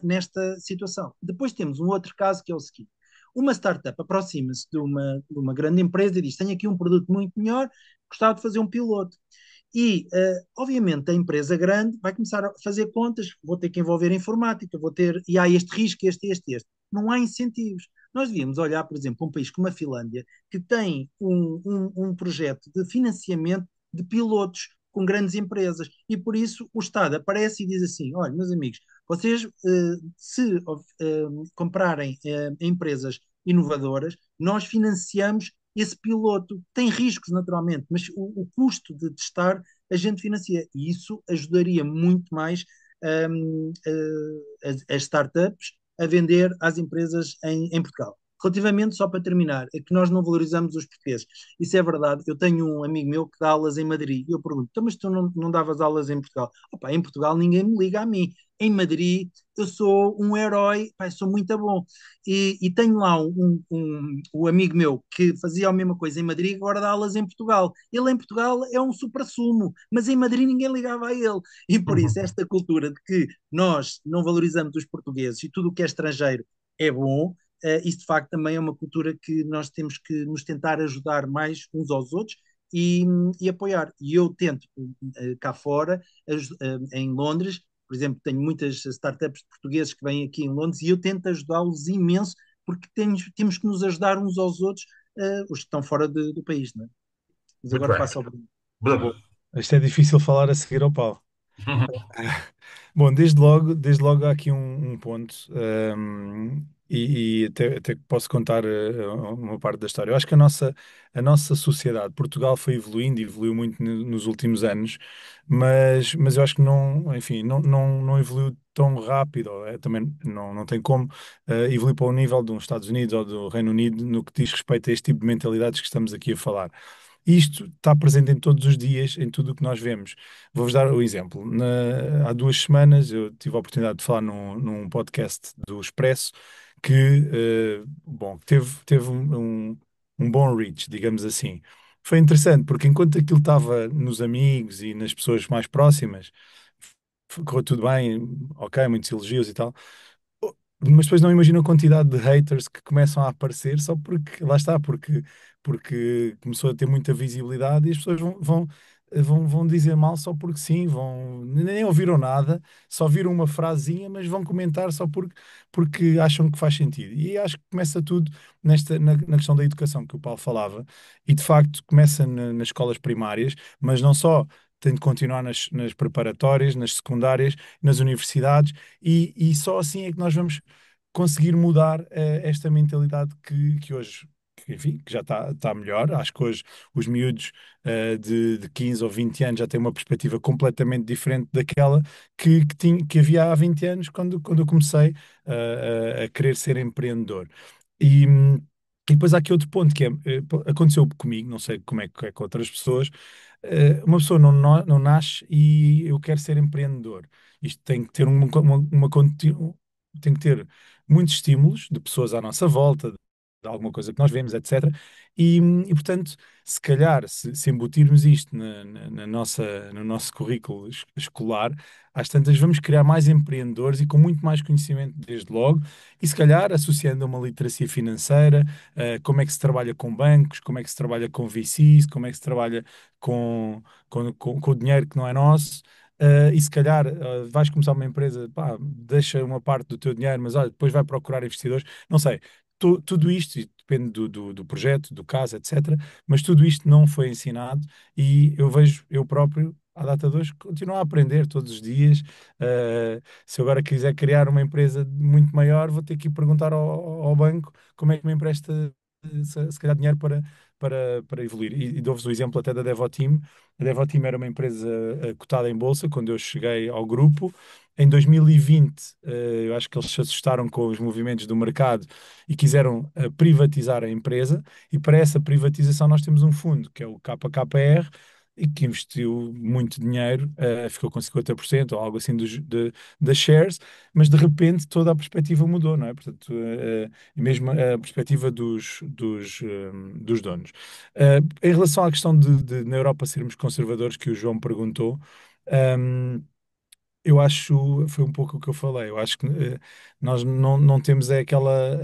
nesta situação. Depois temos um outro caso que é o seguinte: uma startup aproxima-se de uma grande empresa e diz: tenho aqui um produto muito melhor, gostava de fazer um piloto. E, obviamente, a empresa grande vai começar a fazer contas, vou ter que envolver a informática, e há este risco, este. Não há incentivos. Nós devíamos olhar, por exemplo, para um país como a Finlândia, que tem um projeto de financiamento de pilotos com grandes empresas, e por isso o Estado aparece e diz assim: olha, meus amigos, vocês, se comprarem empresas inovadoras, nós financiamos esse piloto. Tem riscos, naturalmente, mas o custo de testar a gente financia. E isso ajudaria muito mais as startups a vender às empresas em Portugal. Relativamente, só para terminar, é que nós não valorizamos os portugueses. Isso é verdade. Eu tenho um amigo meu que dá aulas em Madrid. E eu pergunto: então, mas tu não davas aulas em Portugal? Opa, em Portugal ninguém me liga a mim. Em Madrid eu sou um herói, pá, sou muito bom. E tenho lá um amigo meu que fazia a mesma coisa em Madrid, agora dá aulas em Portugal. Ele em Portugal é um supra-sumo, mas em Madrid ninguém ligava a ele. E por isso, esta cultura de que nós não valorizamos os portugueses e tudo o que é estrangeiro é bom, isso de facto também é uma cultura que nós temos que nos tentar ajudar mais uns aos outros e apoiar. E eu tento, cá fora, em Londres, por exemplo, tenho muitas startups portugueses que vêm aqui em Londres e eu tento ajudá-los imenso, porque temos que nos ajudar uns aos outros, os que estão fora do país, não é? Mas Muito agora bem. passo ao Bruno. Bruno. Isto é difícil falar a seguir ao Paulo. Bom, desde logo há aqui um ponto, e até posso contar uma parte da história. Eu acho que a nossa sociedade, Portugal foi evoluindo e evoluiu muito nos últimos anos, mas eu acho que não, enfim, não evoluiu tão rápido, também não tem como evoluir para o nível dos Estados Unidos ou do Reino Unido no que diz respeito a este tipo de mentalidades que estamos aqui a falar. Isto está presente em todos os dias, em tudo o que nós vemos. Vou-vos dar o exemplo. Há 2 semanas eu tive a oportunidade de falar num podcast do Expresso que, bom, teve um bom reach, digamos assim. Foi interessante, porque enquanto aquilo estava nos amigos e nas pessoas mais próximas, correu tudo bem, ok, muitos elogios e tal. Mas depois não imagino a quantidade de haters que começam a aparecer só porque, lá está, porque começou a ter muita visibilidade e as pessoas vão vão dizer mal só porque sim, nem ouviram nada, só viram uma frasinha, mas vão comentar só porque acham que faz sentido. E acho que começa tudo na questão da educação que o Paulo falava, e de facto começa nas escolas primárias, mas não só. Tem de continuar nas preparatórias, nas secundárias, nas universidades, e só assim é que nós vamos conseguir mudar esta mentalidade que hoje, enfim, que já está melhor. Acho que hoje os miúdos de 15 ou 20 anos já têm uma perspectiva completamente diferente daquela que havia há 20 anos, quando eu comecei a querer ser empreendedor. E depois há aqui outro ponto que aconteceu comigo, não sei como é que é com outras pessoas. Uma pessoa não nasce e eu quero ser empreendedor. Isto tem que ter tem que ter muitos estímulos de pessoas à nossa volta, de alguma coisa que nós vemos, etc. E portanto, se calhar, se embutirmos isto no nosso currículo escolar, às tantas vamos criar mais empreendedores e com muito mais conhecimento desde logo, e se calhar associando a uma literacia financeira, como é que se trabalha com bancos, como é que se trabalha com VCs, como é que se trabalha com o dinheiro que não é nosso. E se calhar vais começar uma empresa, pá, deixa uma parte do teu dinheiro, mas olha, depois vai procurar investidores. Não sei, tudo isto e depende do projeto, do caso, etc. Mas tudo isto não foi ensinado e eu vejo, eu próprio, à data de hoje, continuo a aprender todos os dias. Se eu agora quiser criar uma empresa muito maior, vou ter que ir perguntar ao banco como é que me empresta, se calhar, dinheiro para evoluir. E dou-vos o exemplo até da Devoteam. A Devoteam era uma empresa cotada em bolsa quando eu cheguei ao grupo. Em 2020, eu acho que eles se assustaram com os movimentos do mercado e quiseram privatizar a empresa. E para essa privatização nós temos um fundo, que é o KKR, e que investiu muito dinheiro, ficou com 50% ou algo assim das shares, mas de repente toda a perspectiva mudou, não é? Portanto, e mesmo a perspectiva dos donos. Em relação à questão de na Europa sermos conservadores, que o João perguntou, um, eu acho, foi um pouco o que eu falei, eu acho que nós não temos aquela.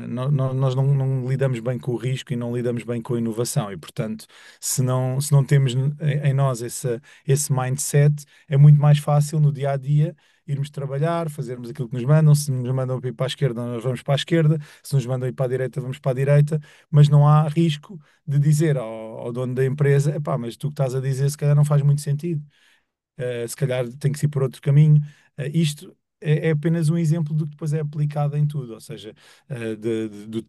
Nós não lidamos bem com o risco e não lidamos bem com a inovação, e portanto, se não temos em nós esse mindset, é muito mais fácil no dia a dia irmos trabalhar, fazermos aquilo que nos mandam. Se nos mandam ir para a esquerda, nós vamos para a esquerda, se nos mandam ir para a direita, vamos para a direita, mas não há risco de dizer ao dono da empresa: epá, mas tu que estás a dizer se calhar não faz muito sentido. Se calhar tem que se ir por outro caminho. Isto é apenas um exemplo do que depois é aplicado em tudo, ou seja,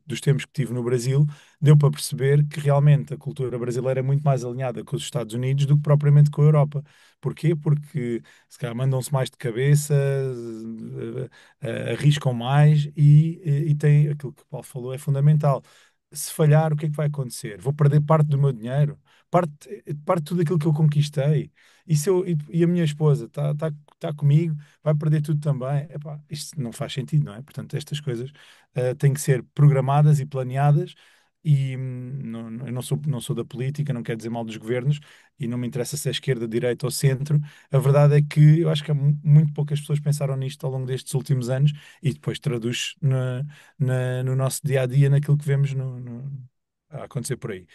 dos tempos que tive no Brasil, deu para perceber que realmente a cultura brasileira é muito mais alinhada com os Estados Unidos do que propriamente com a Europa. Porquê? Porque se calhar mandam-se mais de cabeça, arriscam mais e tem aquilo que o Paulo falou, é fundamental. Se falhar, o que é que vai acontecer? Vou perder parte do meu dinheiro, parte de tudo aquilo que eu conquistei. E a minha esposa está comigo, vai perder tudo também. Epá, isto não faz sentido, não é? Portanto, estas coisas têm que ser programadas e planeadas. E eu não sou da política, não quero dizer mal dos governos, e não me interessa se é esquerda, direita ou centro. A verdade é que eu acho que muito poucas pessoas pensaram nisto ao longo destes últimos anos, e depois traduz no nosso dia a dia, naquilo que vemos a acontecer por aí.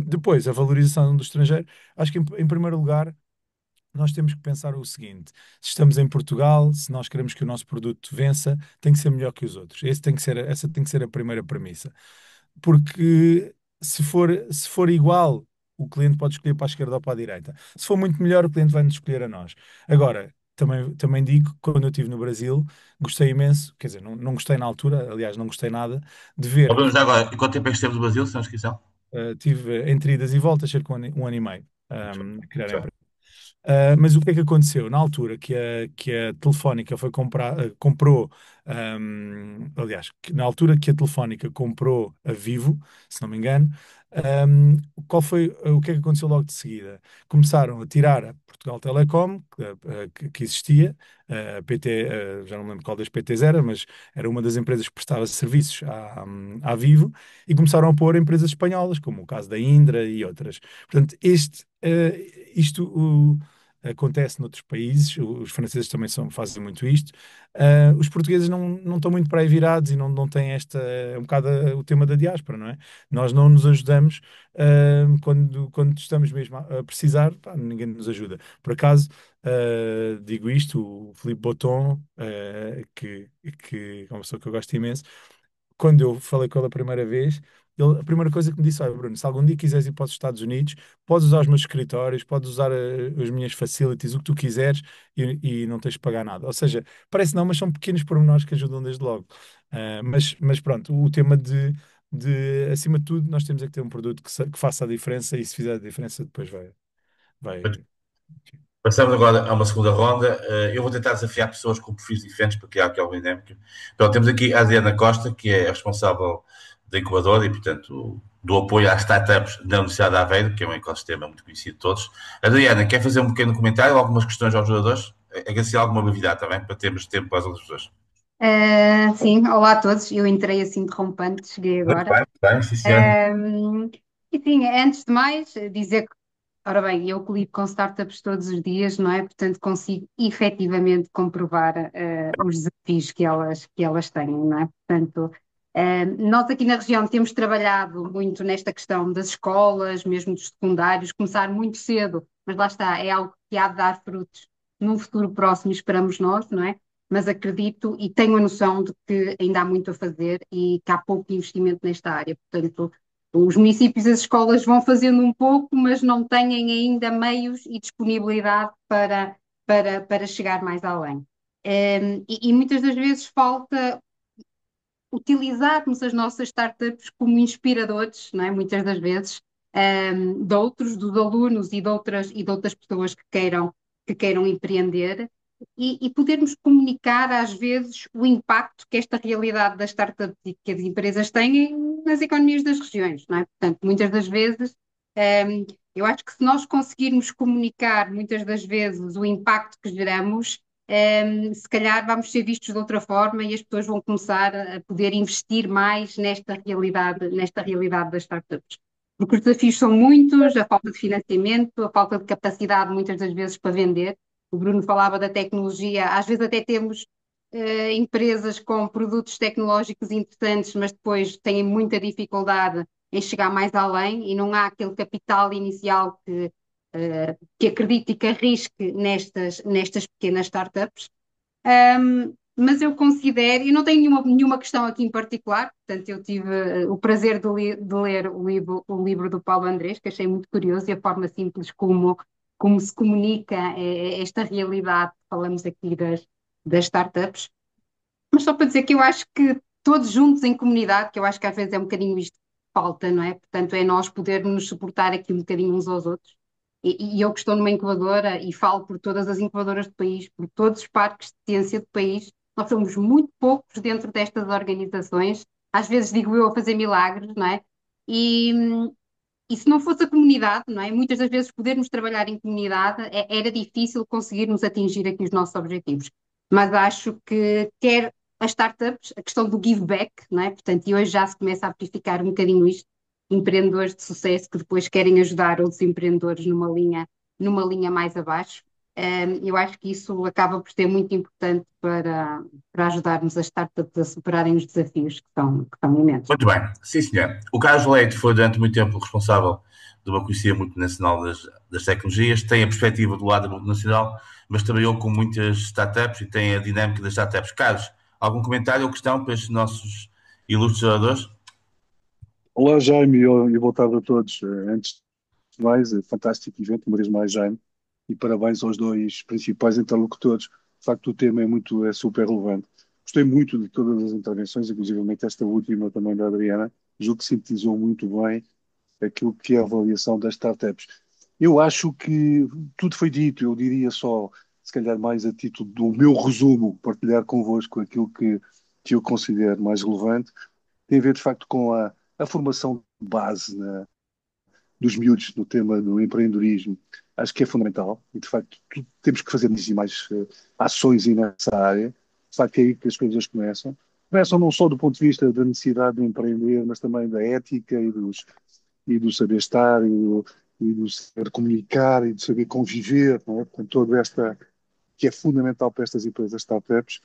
Depois, a valorização do estrangeiro. Acho que, em primeiro lugar, nós temos que pensar o seguinte: se estamos em Portugal, se nós queremos que o nosso produto vença, tem que ser melhor que os outros. Essa tem que ser a primeira premissa. Porque se for igual, o cliente pode escolher para a esquerda ou para a direita. Se for muito melhor, o cliente vai nos escolher a nós. Agora, também digo que quando eu estive no Brasil, gostei imenso, quer dizer, não gostei na altura, aliás, não gostei nada, de ver Ouvimos que já agora. E quanto tempo é que esteve no Brasil, sem inscrição? tive entre idas e voltas cerca de um ano e meio a criar a Já. empresa. Mas o que é que aconteceu? Na altura que a Telefónica comprou, aliás, na altura que a Telefónica comprou a Vivo, se não me engano, o que é que aconteceu logo de seguida? Começaram a tirar a Portugal Telecom, que existia, a PT, já não me lembro qual das PTs era, mas era uma das empresas que prestava serviços à Vivo, e começaram a pôr empresas espanholas, como o caso da Indra e outras. Portanto, isto acontece noutros países, os franceses também fazem muito isto. Os portugueses não estão muito para aí virados e não têm é um bocado o tema da diáspora, não é? Nós não nos ajudamos quando estamos mesmo a precisar, pá, ninguém nos ajuda. Por acaso, digo isto, o Filipe Boton, que é uma pessoa que eu gosto imenso, quando eu falei com ele a primeira vez, a primeira coisa que me disse: olha, Bruno, se algum dia quiseres ir para os Estados Unidos, podes usar os meus escritórios, podes usar as minhas facilities, o que tu quiseres, e não tens de pagar nada. Ou seja, parece não, mas são pequenos pormenores que ajudam desde logo. Mas pronto, o tema acima de tudo, nós temos é que ter um produto que faça a diferença, e se fizer a diferença, depois vai. Passamos agora a uma segunda ronda. Eu vou tentar desafiar pessoas com perfis diferentes para criar aqui alguma dinâmica. Então, temos aqui a Adriana Costa, que é responsável da incubadora e, portanto, do apoio às startups da Universidade de Aveiro, que é um ecossistema muito conhecido de todos. Adriana, quer fazer um pequeno comentário, algumas questões aos jogadores? Agradecer alguma novidade também, para termos tempo para as outras pessoas. Sim, olá a todos. Eu entrei assim interrompante, cheguei Muito agora. bem, sim, senhor. E sim, antes de mais, dizer que, ora bem, eu que lido com startups todos os dias, não é? Portanto, consigo efetivamente comprovar os desafios que elas têm, não é? Portanto, nós aqui na região temos trabalhado muito nesta questão das escolas, mesmo dos secundários, começar muito cedo, mas lá está, é algo que há de dar frutos num futuro próximo, esperamos nós, não é? Mas acredito e tenho a noção de que ainda há muito a fazer e que há pouco investimento nesta área. Portanto, os municípios e as escolas vão fazendo um pouco, mas não têm ainda meios e disponibilidade para chegar mais além. E muitas das vezes falta utilizarmos as nossas startups como inspiradores, não é? Muitas das vezes, de outros, dos alunos e de outras pessoas que queiram empreender e podermos comunicar às vezes o impacto que esta realidade das startups e que as empresas têm nas economias das regiões, não é? Portanto, muitas das vezes, eu acho que se nós conseguirmos comunicar muitas das vezes o impacto que geramos, se calhar vamos ser vistos de outra forma e as pessoas vão começar a poder investir mais nesta realidade das startups. Porque os desafios são muitos, a falta de financiamento, a falta de capacidade muitas das vezes para vender. O Bruno falava da tecnologia, às vezes até temos empresas com produtos tecnológicos interessantes, mas depois têm muita dificuldade em chegar mais além e não há aquele capital inicial que acredite e que arrisque nestas pequenas startups. Mas eu considero, e não tenho nenhuma questão aqui em particular, portanto, eu tive o prazer de ler o livro do Paulo Andrés, que achei muito curioso, e a forma simples como se comunica esta realidade, falamos aqui das startups. Mas só para dizer que eu acho que todos juntos em comunidade, que eu acho que às vezes é um bocadinho isto que falta, não é? Portanto, é nós podermos nos suportar aqui um bocadinho uns aos outros. E eu que estou numa incubadora e falo por todas as incubadoras do país, por todos os parques de ciência do país, nós somos muito poucos dentro destas organizações, às vezes digo eu a fazer milagres, não é? E, e se não fosse a comunidade, não é? Muitas das vezes podermos trabalhar em comunidade era difícil conseguirmos atingir aqui os nossos objetivos. Mas acho que quer as startups, a questão do give back, não é? Portanto, e hoje já se começa a verificar um bocadinho isto, empreendedores de sucesso que depois querem ajudar outros empreendedores numa linha mais abaixo. Eu acho que isso acaba por ser muito importante para ajudarmos as startups a superarem os desafios que são imensos. Muito bem, sim, senhor. O Carlos Leite foi durante muito tempo o responsável de uma conhecia multinacional das tecnologias, tem a perspectiva do lado multinacional, mas trabalhou com muitas startups e tem a dinâmica das startups. Carlos, algum comentário ou questão para estes nossos ilustradores? Olá, Jaime, e boa tarde a todos. Antes de mais, fantástico evento, uma vez mais, Jaime, e parabéns aos dois principais interlocutores. De facto, o tema é super relevante. Gostei muito de todas as intervenções, inclusive esta última também da Adriana, julgo que sintetizou muito bem aquilo que é a avaliação das startups. Eu acho que tudo foi dito, eu diria só, se calhar mais a título do meu resumo, partilhar convosco aquilo que eu considero mais relevante, tem a ver de facto com a formação de base dos miúdos no tema do empreendedorismo. Acho que é fundamental e de facto temos que fazer mais ações nessa área. De facto é aí que as coisas começam. Começam não só do ponto de vista da necessidade de empreender, mas também da ética e do saber estar e do saber comunicar e de saber conviver, não é? Portanto, toda esta que é fundamental para estas empresas startups.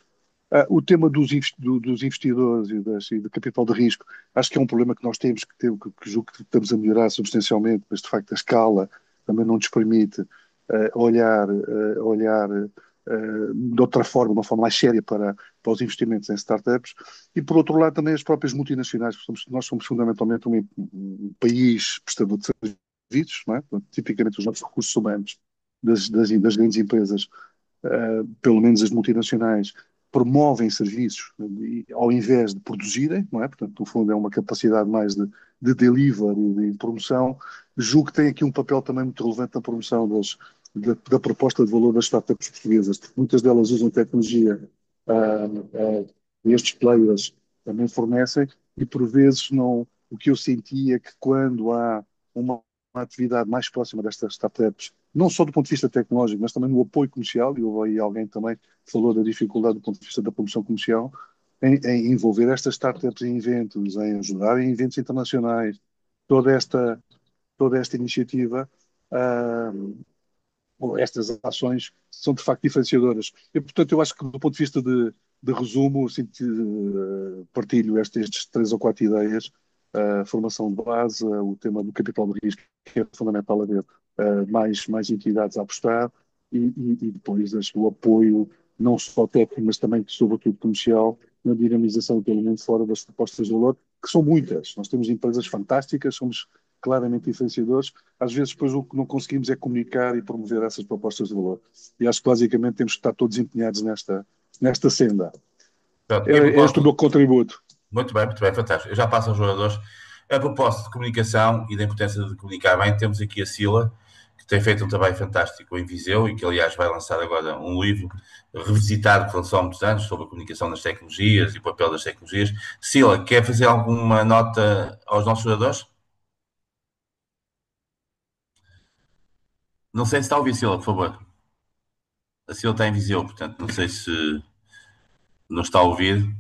O tema dos investidores e do capital de risco, acho que é um problema que nós temos que ter, que julgo que estamos a melhorar substancialmente, mas de facto a escala também não nos permite olhar de outra forma, de uma forma mais séria para os investimentos em startups. E por outro lado também as próprias multinacionais, nós somos fundamentalmente um país prestador de serviços, não é? Tipicamente os nossos recursos humanos das grandes empresas, pelo menos as multinacionais, promovem serviços ao invés de produzirem, não é? Portanto, no fundo, é uma capacidade mais de delivery e de promoção. Julgo que tem aqui um papel também muito relevante na promoção da proposta de valor das startups portuguesas. Muitas delas usam tecnologia e estes players também fornecem, e por vezes não. O que eu senti é que quando há uma atividade mais próxima destas startups, não só do ponto de vista tecnológico, mas também no apoio comercial, e houve aí alguém também que falou da dificuldade do ponto de vista da promoção comercial, em envolver estas startups em eventos, em ajudar em eventos internacionais, toda esta, toda esta iniciativa, estas ações são de facto diferenciadoras. E, portanto, eu acho que do ponto de vista de resumo, assim, partilho estes três ou quatro ideias: a formação de base, o tema do capital de risco, que é fundamental haver mais entidades a apostar, e depois o apoio, não só técnico, mas também, sobretudo, comercial, na dinamização do elemento fora das propostas de valor, que são muitas. Nós temos empresas fantásticas, somos claramente diferenciadores. Às vezes, depois, o que não conseguimos é comunicar e promover essas propostas de valor. E acho que, basicamente, temos que estar todos empenhados nesta senda. Pronto, É este o meu contributo. Muito bem, fantástico. Eu já passo aos jogadores. A propósito de comunicação e da importância de comunicar bem, temos aqui a Sila, que tem feito um trabalho fantástico em Viseu e que, aliás, vai lançar agora um livro revisitado, que lançou há muitos anos, sobre a comunicação das tecnologias e o papel das tecnologias. Sila, quer fazer alguma nota aos nossos jogadores? Não sei se está a ouvir, Sila, por favor. A Sila está em Viseu, portanto, não sei se não está a ouvir.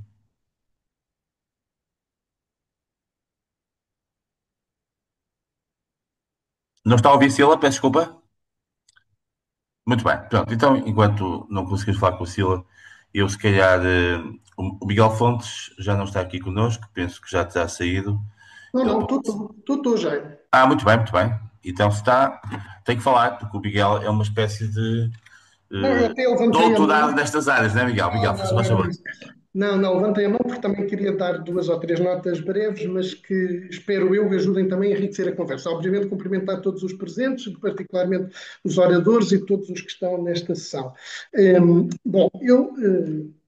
Não está a ouvir, Sila? Peço desculpa. Muito bem, pronto. Então, enquanto não conseguimos falar com o Sila, eu se calhar. O Miguel Fontes já não está aqui connosco, penso que já terá saído. Não, estou já. Muito bem, muito bem. Então, se está, tem que falar, porque o Miguel é uma espécie de Eu até levantei a doutorado mão. nestas áreas, não é, Miguel? Miguel, faz favor. Não, levantei a mão porque também queria dar duas ou três notas breves, mas que espero eu ajudem também a enriquecer a conversa. Obviamente, cumprimentar todos os presentes, particularmente os oradores e todos os que estão nesta sessão. Bom, eu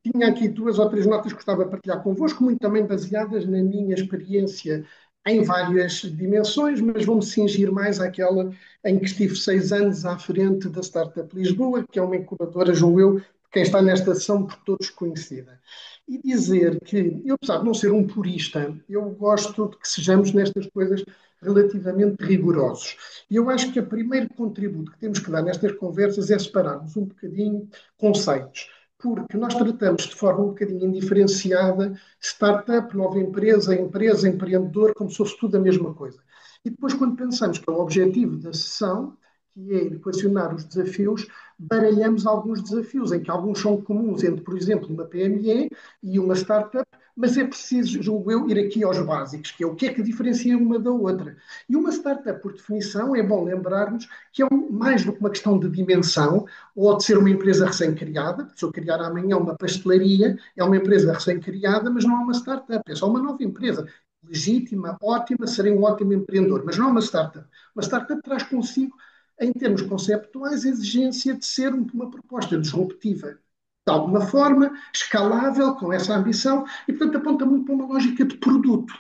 tinha aqui duas ou três notas que gostava de partilhar convosco, muito também baseadas na minha experiência em várias dimensões, mas vou-me cingir mais àquela em que estive 6 anos à frente da Startup Lisboa, que é uma incubadora, julgo eu, quem está nesta sessão por todos conhecida. E dizer que, eu, apesar de não ser um purista, eu gosto de que sejamos nestas coisas relativamente rigorosos. E eu acho que o primeiro contributo que temos que dar nestas conversas é separarmos um bocadinho conceitos, porque nós tratamos de forma um bocadinho indiferenciada startup, nova empresa, empreendedor, como se fosse tudo a mesma coisa. E depois, quando pensamos que é o objetivo da sessão, que é equacionar os desafios, baralhamos alguns desafios, em que alguns são comuns entre, por exemplo, uma PME e uma startup, mas é preciso, julgo eu, ir aqui aos básicos, que é o que é que diferencia uma da outra. E uma startup, por definição, é bom lembrarmos que é mais do que uma questão de dimensão ou de ser uma empresa recém-criada. Se eu criar amanhã uma pastelaria, é uma empresa recém-criada, mas não é uma startup, é só uma nova empresa. Legítima, ótima, serei um ótimo empreendedor, mas não é uma startup. Uma startup traz consigo, em termos conceptuais, a exigência de ser uma proposta disruptiva, de alguma forma, escalável, com essa ambição, e, portanto, aponta muito para uma lógica de produto.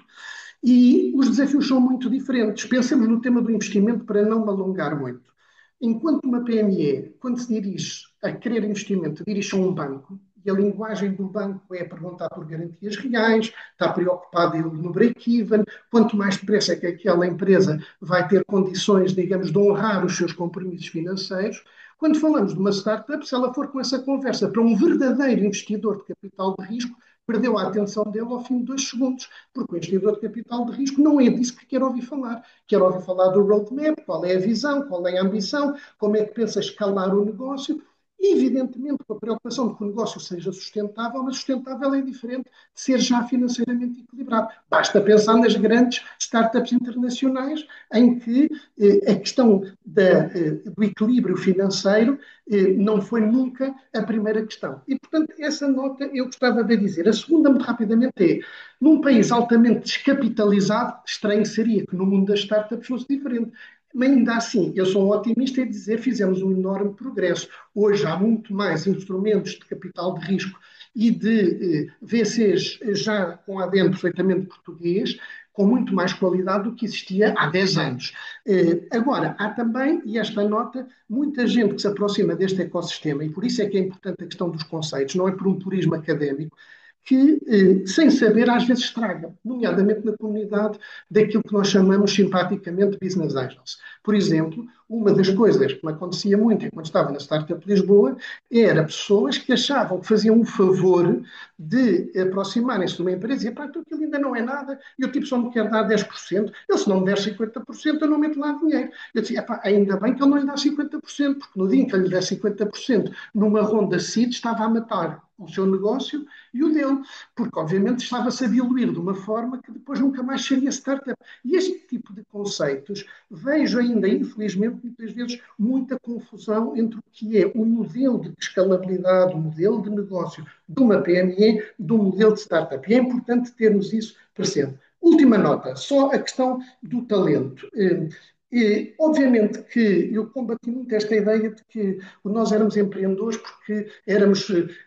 E os desafios são muito diferentes. Pensemos no tema do investimento para não me alongar muito. Enquanto uma PME, quando se dirige a querer investimento, dirige a um banco, e a linguagem do banco é perguntar por garantias reais, está preocupado no break-even, quanto mais depressa é que aquela empresa vai ter condições, digamos, de honrar os seus compromissos financeiros. Quando falamos de uma startup, se ela for com essa conversa para um verdadeiro investidor de capital de risco, perdeu a atenção dele ao fim de 2 segundos, porque o investidor de capital de risco não é disso que quer ouvir falar. Quer ouvir falar do roadmap, qual é a visão, qual é a ambição, como é que pensa escalar o negócio. Evidentemente, com a preocupação de que o negócio seja sustentável, mas sustentável é diferente de ser já financeiramente equilibrado. Basta pensar nas grandes startups internacionais em que a questão do equilíbrio financeiro não foi nunca a primeira questão. E, portanto, essa nota eu gostava de dizer. A segunda, muito rapidamente, é: num país altamente descapitalizado, estranho seria que no mundo das startups fosse diferente. Mas ainda assim, eu sou um otimista em dizer que fizemos um enorme progresso. Hoje há muito mais instrumentos de capital de risco e de VCs já com ADN perfeitamente português, com muito mais qualidade do que existia há 10 anos. Agora, há também, e esta nota, muita gente que se aproxima deste ecossistema, e por isso é que é importante a questão dos conceitos, não é por um purismo académico, que, sem saber, às vezes estraga, nomeadamente na comunidade daquilo que nós chamamos simpaticamente business angels. Por exemplo, uma das coisas que me acontecia muito enquanto estava na Startup Lisboa era pessoas que achavam que faziam um favor de aproximarem-se de uma empresa e diziam: pá, aquilo ainda não é nada, e o tipo só me quer dar 10%, ele se não me der 50%, eu não meto lá dinheiro. Eu dizia: pá, ainda bem que ele não lhe dá 50%, porque no dia em que ele lhe der 50%, numa ronda seed, estava a matar o seu negócio e o dele, porque obviamente estava-se a diluir de uma forma que depois nunca mais seria startup. E este tipo de conceitos, vejo ainda, infelizmente, muitas vezes, muita confusão entre o que é o modelo de escalabilidade, o modelo de negócio de uma PME, do modelo de startup. E é importante termos isso presente. Última nota, só a questão do talento. Obviamente que eu combati muito esta ideia de que nós éramos empreendedores porque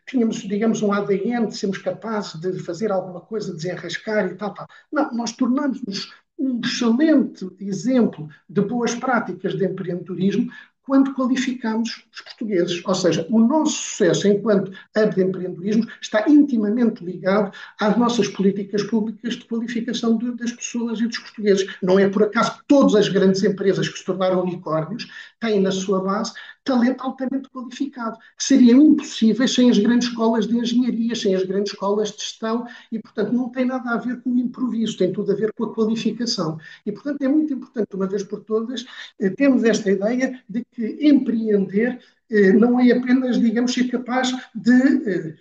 tínhamos, digamos, um ADN de sermos capazes de fazer alguma coisa, desenrascar e tal, tal. Não, nós tornamos-nos um excelente exemplo de boas práticas de empreendedorismo quando qualificamos os portugueses. Ou seja, o nosso sucesso enquanto hub de empreendedorismo está intimamente ligado às nossas políticas públicas de qualificação das pessoas e dos portugueses. Não é por acaso que todas as grandes empresas que se tornaram unicórnios têm na sua base talento altamente qualificado, que seriam impossíveis sem as grandes escolas de engenharia, sem as grandes escolas de gestão, e, portanto, não tem nada a ver com o improviso, tem tudo a ver com a qualificação. E, portanto, é muito importante, uma vez por todas, termos esta ideia de que empreender não é apenas, digamos, ser capaz de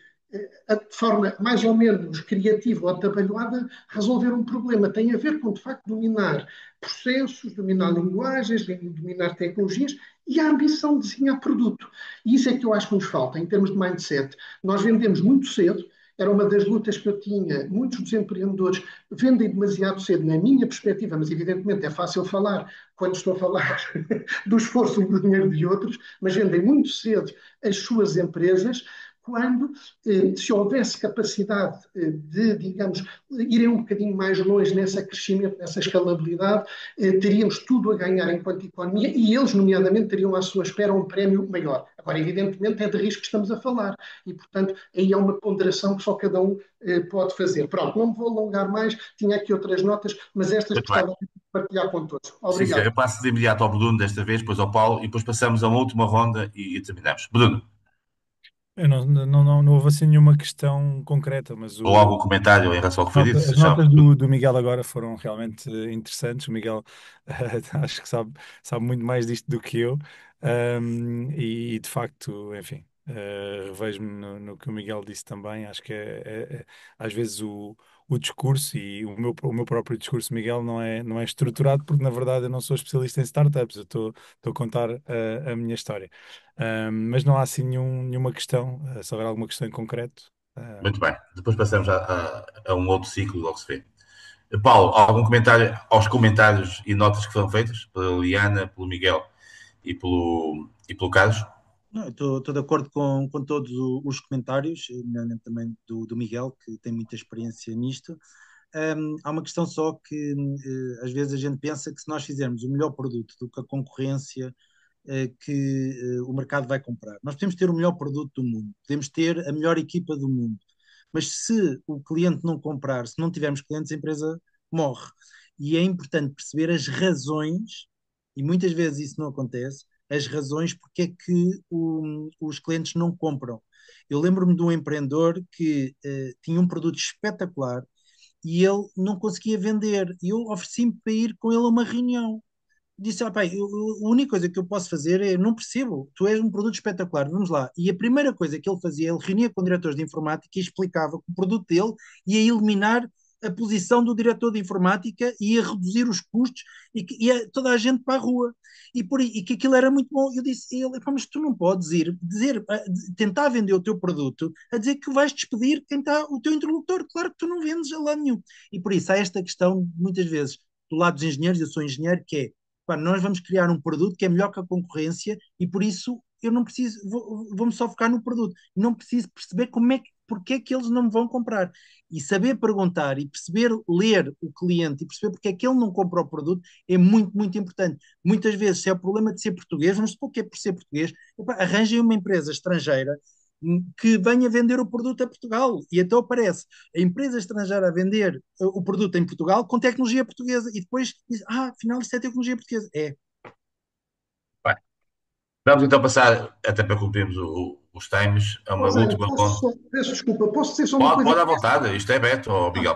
forma mais ou menos criativa ou atabalhoada, resolver um problema. Tem a ver com, de facto, dominar processos, dominar linguagens, dominar tecnologias e a ambição de desenhar produto. E isso é que eu acho que nos falta, em termos de mindset. Nós vendemos muito cedo, era uma das lutas que eu tinha. Muitos dos empreendedores vendem demasiado cedo, na minha perspectiva, mas evidentemente é fácil falar quando estou a falar do esforço e do dinheiro de outros, mas vendem muito cedo as suas empresas, quando, se houvesse capacidade de, digamos, irem um bocadinho mais longe nesse crescimento, nessa escalabilidade, teríamos tudo a ganhar enquanto economia e eles, nomeadamente, teriam à sua espera um prémio maior. Agora, evidentemente, é de risco que estamos a falar e, portanto, aí é uma ponderação que só cada um pode fazer. Pronto, não me vou alongar mais, tinha aqui outras notas, mas estas Muito bem. gostava de partilhar com todos. Sim, Obrigado. eu passo de imediato ao Bruno desta vez, depois ao Paulo, e depois passamos a uma última ronda e terminamos. Bruno, Eu não houve assim nenhuma questão concreta, mas ou algum comentário em relação ao que foi dito? as notas do Miguel agora foram realmente interessantes. O Miguel acho que sabe muito mais disto do que eu. E de facto, enfim, revejo-me no que o Miguel disse também. Acho que às vezes o discurso e o meu próprio discurso, Miguel, não é estruturado, porque na verdade eu não sou especialista em startups, eu estou a contar a minha história. Mas não há assim nenhuma questão. Se houver alguma questão em concreto. Muito bem. Depois passamos a um outro ciclo, logo se vê. Paulo, algum comentário aos comentários e notas que foram feitas pela Liana, pelo Miguel e pelo Carlos? Não, estou de acordo com todos os comentários, nomeadamente também do Miguel, que tem muita experiência nisto. Há uma questão só que às vezes a gente pensa que se nós fizermos o melhor produto do que a concorrência, que o mercado vai comprar. Nós podemos ter o melhor produto do mundo, podemos ter a melhor equipa do mundo, mas se o cliente não comprar, se não tivermos clientes, a empresa morre. E é importante perceber as razões, e muitas vezes isso não acontece, as razões porque é que os clientes não compram. Eu lembro-me de um empreendedor que tinha um produto espetacular e ele não conseguia vender. E eu ofereci-me para ir com ele a uma reunião. Disse, pai, a única coisa que eu posso fazer é, não percebo, tu és um produto espetacular, vamos lá. E a primeira coisa que ele fazia, ele reunia com diretores de informática e explicava que o produto dele ia eliminar a posição do diretor de informática e ia reduzir os custos e que ia toda a gente para a rua. E que aquilo era muito bom. Eu disse a ele, mas tu não podes ir tentar vender o teu produto a dizer que vais despedir quem está o teu interlocutor. Claro que tu não vendes a lado nenhum. E por isso há esta questão, muitas vezes, do lado dos engenheiros, eu sou engenheiro, que é nós vamos criar um produto que é melhor que a concorrência e por isso eu não preciso, vou-me só focar no produto, não preciso perceber porque é que eles não me vão comprar. E saber perguntar e perceber ler o cliente e perceber porque é que ele não compra o produto é muito, muito importante. Muitas vezes, se é o problema de ser português, vamos supor que é por ser português, arranjem uma empresa estrangeira que venha vender o produto a Portugal. E então aparece a empresa estrangeira a vender o produto em Portugal com tecnologia portuguesa. E depois diz, afinal isto é tecnologia portuguesa. É. Bem, vamos então passar, até para cumprirmos os times, a uma Jaime, última conta. peço desculpa, posso dizer só uma coisa? Pode à vontade, isto é Beto, Miguel.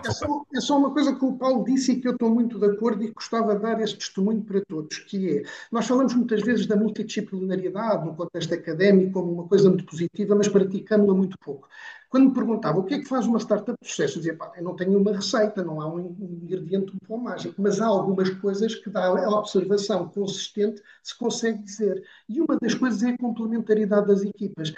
É só uma coisa que o Paulo disse e que eu estou muito de acordo e que gostava de dar esse testemunho para todos, que é, nós falamos muitas vezes da multidisciplinariedade no contexto académico como uma coisa muito positiva, mas praticamos-la muito pouco. Quando me perguntava o que é que faz uma startup de sucesso, eu dizia, eu não tenho uma receita, não há um ingrediente, um pão mágico, mas há algumas coisas que dá a observação consistente se consegue dizer. E uma das coisas é a complementaridade das equipas.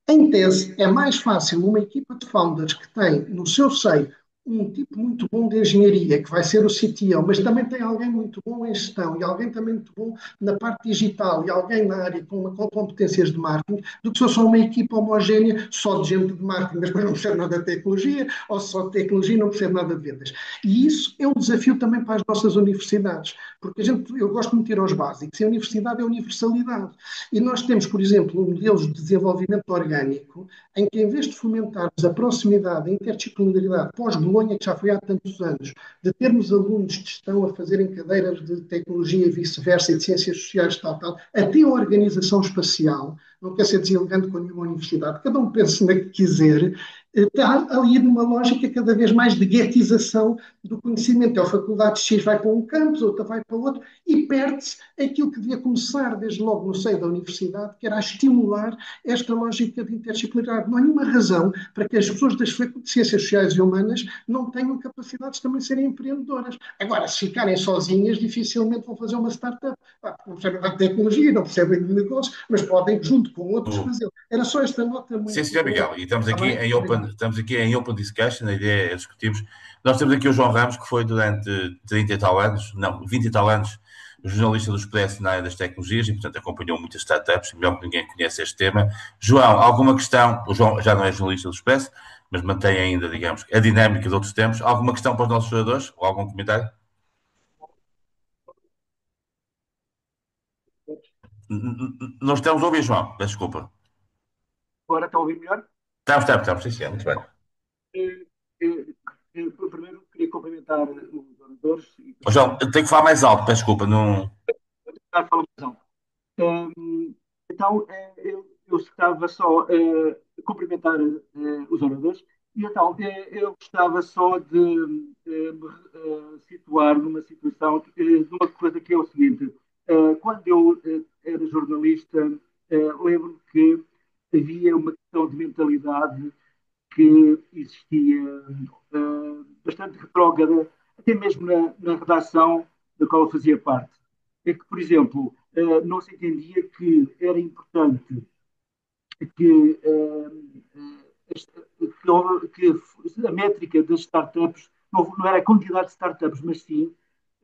Em tese, é mais fácil uma equipa de founders que tem no seu seio um tipo muito bom de engenharia, que vai ser o CTO, mas também tem alguém muito bom em gestão e alguém também muito bom na parte digital e alguém na área com competências de marketing, do que se fosse só uma equipa homogénea só de gente de marketing, mas depois não percebe nada de tecnologia, ou só de tecnologia e não percebe nada de vendas. E isso é um desafio também para as nossas universidades, porque eu gosto muito de ir aos básicos, e a universidade é universalidade. E nós temos, por exemplo, modelos de desenvolvimento orgânico, em que em vez de fomentarmos a proximidade, a interdisciplinaridade pós-Bolonha, que já foi há tantos anos, de termos alunos de gestão a fazerem cadeiras de tecnologia e vice-versa, e de ciências sociais, tal, até a organização espacial, não quer ser deselegante com nenhuma universidade, cada um pense na que quiser, está ali numa lógica cada vez mais de guetização do conhecimento. A faculdade X vai para um campus, outra vai para outro, e perde-se aquilo que devia começar desde logo no seio da universidade, que era a estimular esta lógica de interdisciplinaridade. Não há nenhuma razão para que as pessoas das ciências sociais e humanas não tenham capacidades de também serem empreendedoras. Agora, se ficarem sozinhas, dificilmente vão fazer uma startup. Não percebem nada de tecnologia, não percebem de negócios, mas podem, junto com outros, fazer. Era só esta nota muito... Sim, senhor Miguel, e estamos aqui em open discussion, a ideia é discutirmos. Nós temos aqui o João Ramos, que foi durante 30 e tal anos, não, 20 e tal anos, jornalista do Expresso na área das tecnologias e, portanto, acompanhou muitas startups, melhor que ninguém conhece este tema. João, alguma questão? O João já não é jornalista do Expresso, mas mantém ainda, digamos, a dinâmica de outros tempos. Alguma questão para os nossos jogadores? Ou algum comentário? Não estamos a ouvir, João. Peço desculpa. Agora está a ouvir melhor? Estamos, sim, muito bem. Primeiro, queria cumprimentar os oradores. João, tenho que falar mais alto, peço desculpa. Não... Então, eu estava só a cumprimentar os oradores, e então eu gostava só de me situar numa situação, numa coisa que é o seguinte: quando eu era jornalista, lembro que havia uma questão de mentalidade que existia bastante retrógrada, até mesmo na redação da qual eu fazia parte. É que, por exemplo, não se entendia que era importante que, que a métrica das startups não era a quantidade de startups, mas sim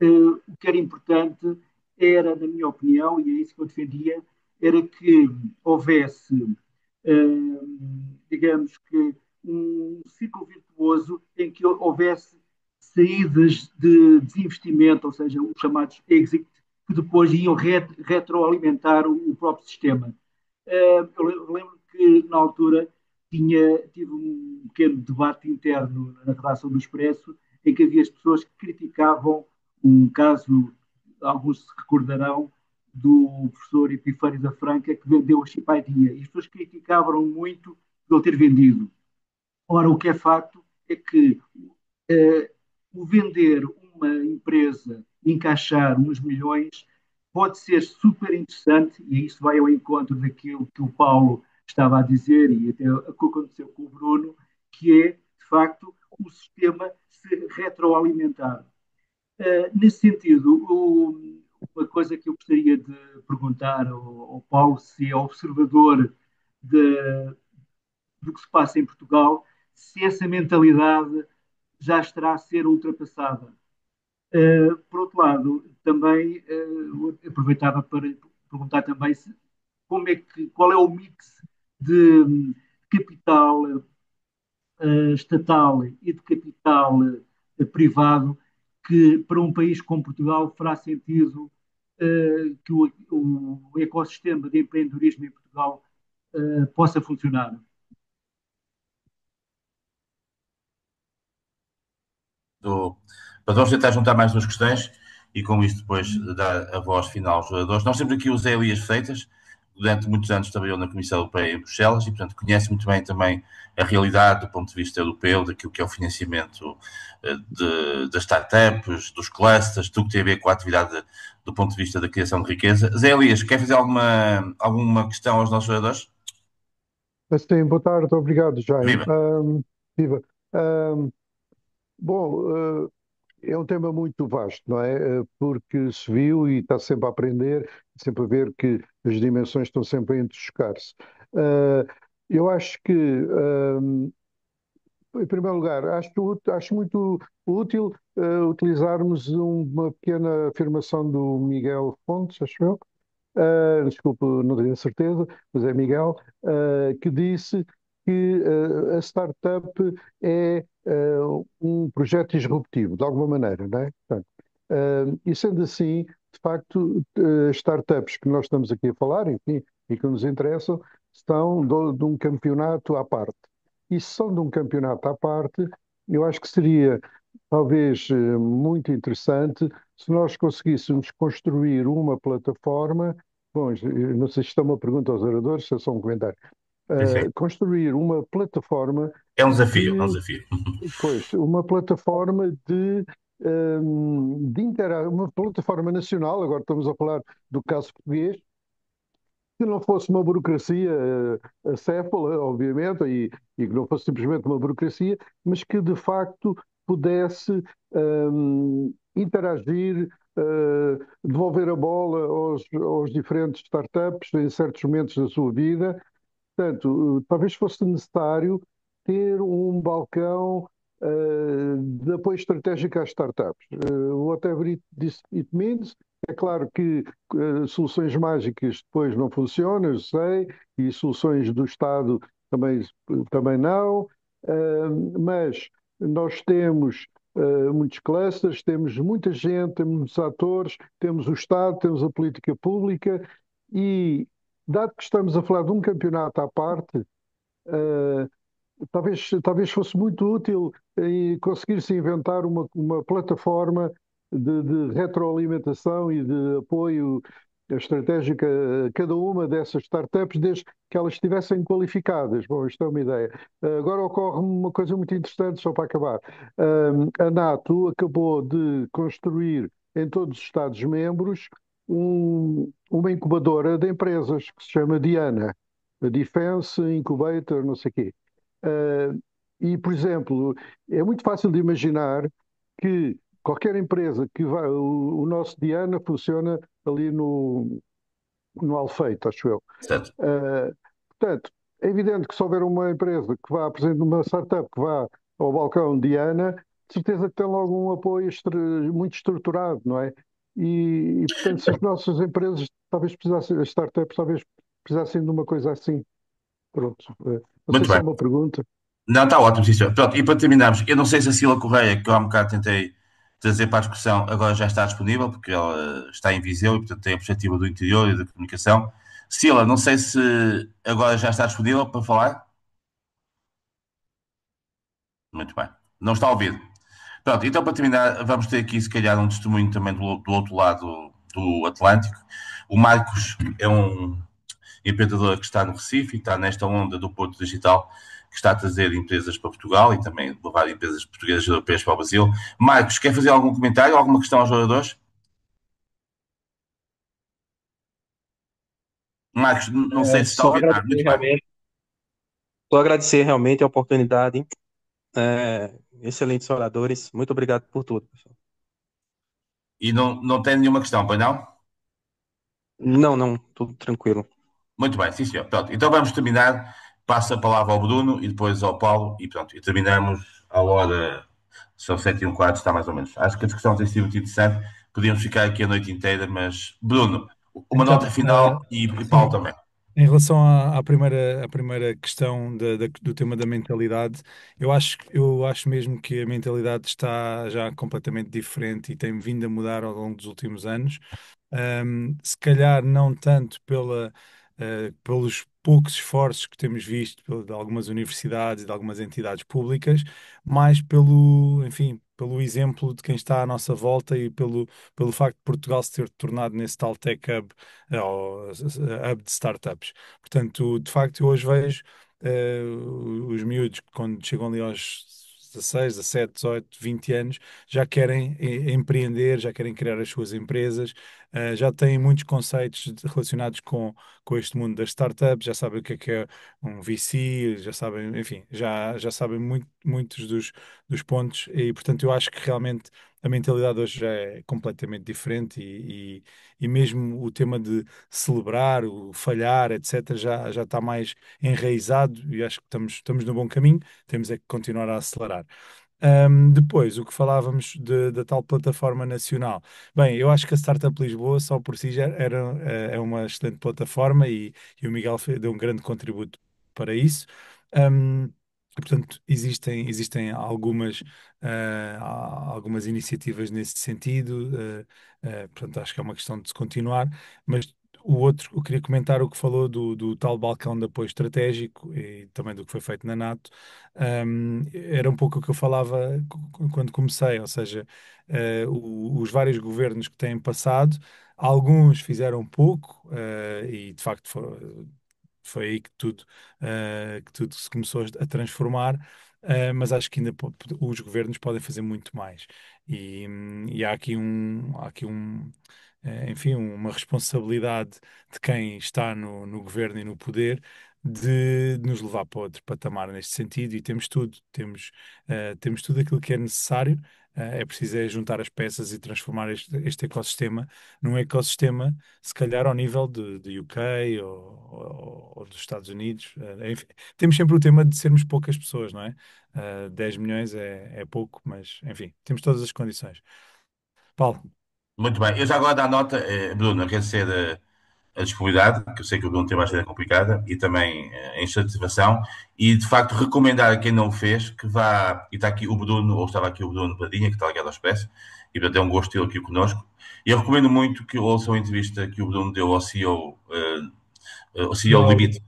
o que era importante era, na minha opinião, e é isso que eu defendia, era que houvesse, digamos que, um ciclo virtuoso em que houvesse saídas de desinvestimento, ou seja, os chamados exit, que depois iam retroalimentar o próprio sistema. Eu lembro que, na altura, tive um pequeno debate interno na redação do Expresso, em que havia as pessoas que criticavam um caso, alguns se recordarão, do professor Epifânio da Franca, que vendeu a Chip Idea. E as pessoas criticavam muito de ele ter vendido. Ora, o que é facto é que o vender uma empresa, encaixar uns milhões, pode ser super interessante, e isso vai ao encontro daquilo que o Paulo estava a dizer, e até o que aconteceu com o Bruno, que é, de facto, o sistema se retroalimentar. Nesse sentido, uma coisa que eu gostaria de perguntar ao Paulo, se é observador de, do que se passa em Portugal, se essa mentalidade já estará a ser ultrapassada. Por outro lado, também aproveitava para perguntar também qual é o mix de capital estatal e de capital privado que para um país como Portugal fará sentido que o ecossistema de empreendedorismo em Portugal possa funcionar. Mas vamos tentar juntar mais duas questões e com isto depois dar a voz final aos jogadores. Nós temos aqui o Zé Elias Freitas, durante muitos anos trabalhou na Comissão Europeia em Bruxelas e, portanto, conhece muito bem também a realidade do ponto de vista europeu, daquilo que é o financiamento das startups, dos clusters, tudo que tem a ver com a atividade do ponto de vista da criação de riqueza. Zé Elias, quer fazer alguma questão aos nossos jogadores? Sim, boa tarde, obrigado, Jaime. Viva! Viva. Bom, é um tema muito vasto, não é? Porque se viu e está sempre a aprender, sempre a ver que as dimensões estão sempre a entrechocar-se. Eu acho que, em primeiro lugar, acho muito útil utilizarmos uma pequena afirmação do Miguel Fontes, acho eu, desculpe, não tenho certeza, mas é Miguel, que disse que a startup é um projeto disruptivo, de alguma maneira, não é? Portanto, e sendo assim, de facto, as startups que nós estamos aqui a falar, enfim, e que nos interessam, estão de um campeonato à parte. E se são de um campeonato à parte, eu acho que seria talvez muito interessante se nós conseguíssemos construir uma plataforma. Bom, não sei se isto é uma pergunta aos oradores, se é só um comentário. Sim. Construir uma plataforma É um desafio, é um desafio. Pois, uma plataforma uma plataforma nacional, agora estamos a falar do caso português, que não fosse uma burocracia acéfala, obviamente, e que não fosse simplesmente uma burocracia, mas que de facto pudesse interagir, devolver a bola aos diferentes startups em certos momentos da sua vida. Portanto, talvez fosse necessário ter um balcão de apoio estratégico às startups. Whatever it means. É claro que soluções mágicas depois não funcionam, eu sei, e soluções do Estado também não, mas nós temos muitos clusters, temos muita gente, temos muitos atores, temos o Estado, temos a política pública e, dado que estamos a falar de um campeonato à parte, talvez fosse muito útil e conseguir-se inventar uma plataforma de retroalimentação e de apoio estratégico a cada uma dessas startups, desde que elas estivessem qualificadas. Bom, isto é uma ideia. Agora ocorre uma coisa muito interessante, só para acabar. A NATO acabou de construir em todos os Estados-membros uma incubadora de empresas que se chama Diana, a Defense Incubator, não sei o quê. E, por exemplo, é muito fácil de imaginar que qualquer empresa que vá, o nosso Diana funciona ali no Alfeite, acho eu. Certo. Portanto, é evidente que se houver uma empresa que vá, por exemplo, uma startup que vá ao balcão Diana, de certeza que tem logo um apoio muito estruturado, não é? Portanto, se as nossas empresas talvez precisassem, as startups talvez precisassem de uma coisa assim. Pronto. Não Muito sei se é bem. uma pergunta. Não, está ótimo, sim, senhor. Pronto, e para terminarmos, eu não sei se a Sila Correia, que eu há um bocado tentei trazer para a discussão, agora já está disponível, porque ela está em Viseu e, portanto, tem a perspectiva do interior e da comunicação. Sila, não sei se agora já está disponível para falar. Muito bem. Não está a ouvir. Pronto, então para terminar, vamos ter aqui, se calhar, um testemunho também do outro lado do Atlântico. O Marcos é um empreendedor que está no Recife e está nesta onda do Porto Digital, que está a trazer empresas para Portugal e também levar empresas portuguesas e europeias para o Brasil. Marcos, quer fazer algum comentário, alguma questão aos oradores? Marcos, não sei se está a Só ouvir nada. agradecer Muito bem. realmente, só agradecer realmente a oportunidade. Excelentes oradores. Muito obrigado por tudo, pessoal. E não tem nenhuma questão, pois não? Não, não, tudo tranquilo. Muito bem, sim, senhor. Pronto, então vamos terminar. Passo a palavra ao Bruno e depois ao Paulo e pronto. E terminamos à hora, são 7h15, está mais ou menos. Acho que a discussão tem sido muito interessante. Podíamos ficar aqui a noite inteira, mas Bruno, uma Então, nota final e Paulo sim, também. em relação à primeira questão do tema da mentalidade, eu acho mesmo que a mentalidade está já completamente diferente e tem vindo a mudar ao longo dos últimos anos. Se calhar não tanto pelos poucos esforços que temos visto de algumas universidades e de algumas entidades públicas, mais enfim, pelo exemplo de quem está à nossa volta e pelo facto de Portugal se ter tornado nesse tal tech hub, ou hub de startups. Portanto, de facto, eu hoje vejo eh, os miúdos, quando chegam ali aos 16, 17, 18, 20 anos, já querem empreender, já querem criar as suas empresas, já têm muitos conceitos relacionados com este mundo das startups, já sabem o que é um VC, já sabem, enfim, já sabem muitos dos pontos e, portanto, eu acho que realmente a mentalidade hoje já é completamente diferente e mesmo o tema de celebrar, o falhar, etc., já está mais enraizado e acho que estamos no bom caminho, temos é que continuar a acelerar. Depois, o que falávamos da tal plataforma nacional. Bem, eu acho que a Startup Lisboa só por si já é uma excelente plataforma e o Miguel deu um grande contributo para isso. Um, Portanto, existem algumas iniciativas nesse sentido, portanto, acho que é uma questão de se continuar, mas o outro, eu queria comentar o que falou do tal balcão de apoio estratégico e também do que foi feito na NATO. Era um pouco o que eu falava quando comecei, ou seja, os vários governos que têm passado, alguns fizeram pouco, e de facto foi aí que tudo se começou a transformar, mas acho que ainda os governos podem fazer muito mais. E enfim, uma responsabilidade de quem está no governo e no poder de nos levar para outro patamar neste sentido, e temos tudo aquilo que é necessário. É preciso juntar as peças e transformar este ecossistema num ecossistema, se calhar ao nível de UK ou dos Estados Unidos. Enfim, temos sempre o tema de sermos poucas pessoas, não é? 10 milhões é pouco, mas enfim, temos todas as condições. Paulo. Muito bem. Eu já agora dar nota, Bruno, agradecer a disponibilidade, que eu sei que o Bruno tem uma agenda complicada, e também a incentivação, e de facto recomendar a quem não o fez que vá, e está aqui o Bruno, ou estava aqui o Bruno Padinha, que está ligado ao Expresso, e portanto é um gosto tê-lo aqui connosco. E eu recomendo muito que ouçam a entrevista que o Bruno deu ao CEO, o CEO Limite,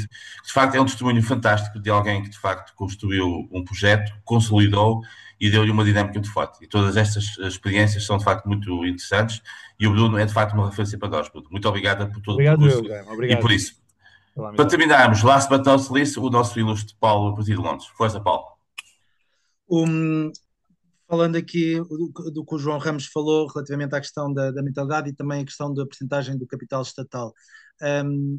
que de facto é um testemunho fantástico de alguém que de facto construiu um projeto, consolidou e deu-lhe uma dinâmica muito forte. E todas estas experiências são de facto muito interessantes e o Bruno é de facto uma referência para nós, Bruno. Muito obrigado por todo o Obrigado, percurso Jaime. e Obrigado por isso. pela Para amizade. terminarmos, last but not least, o nosso ilustre Paulo, a partir de Londres. Força, Paulo. Falando aqui do que o João Ramos falou relativamente à questão da mentalidade e também a questão da percentagem do capital estatal.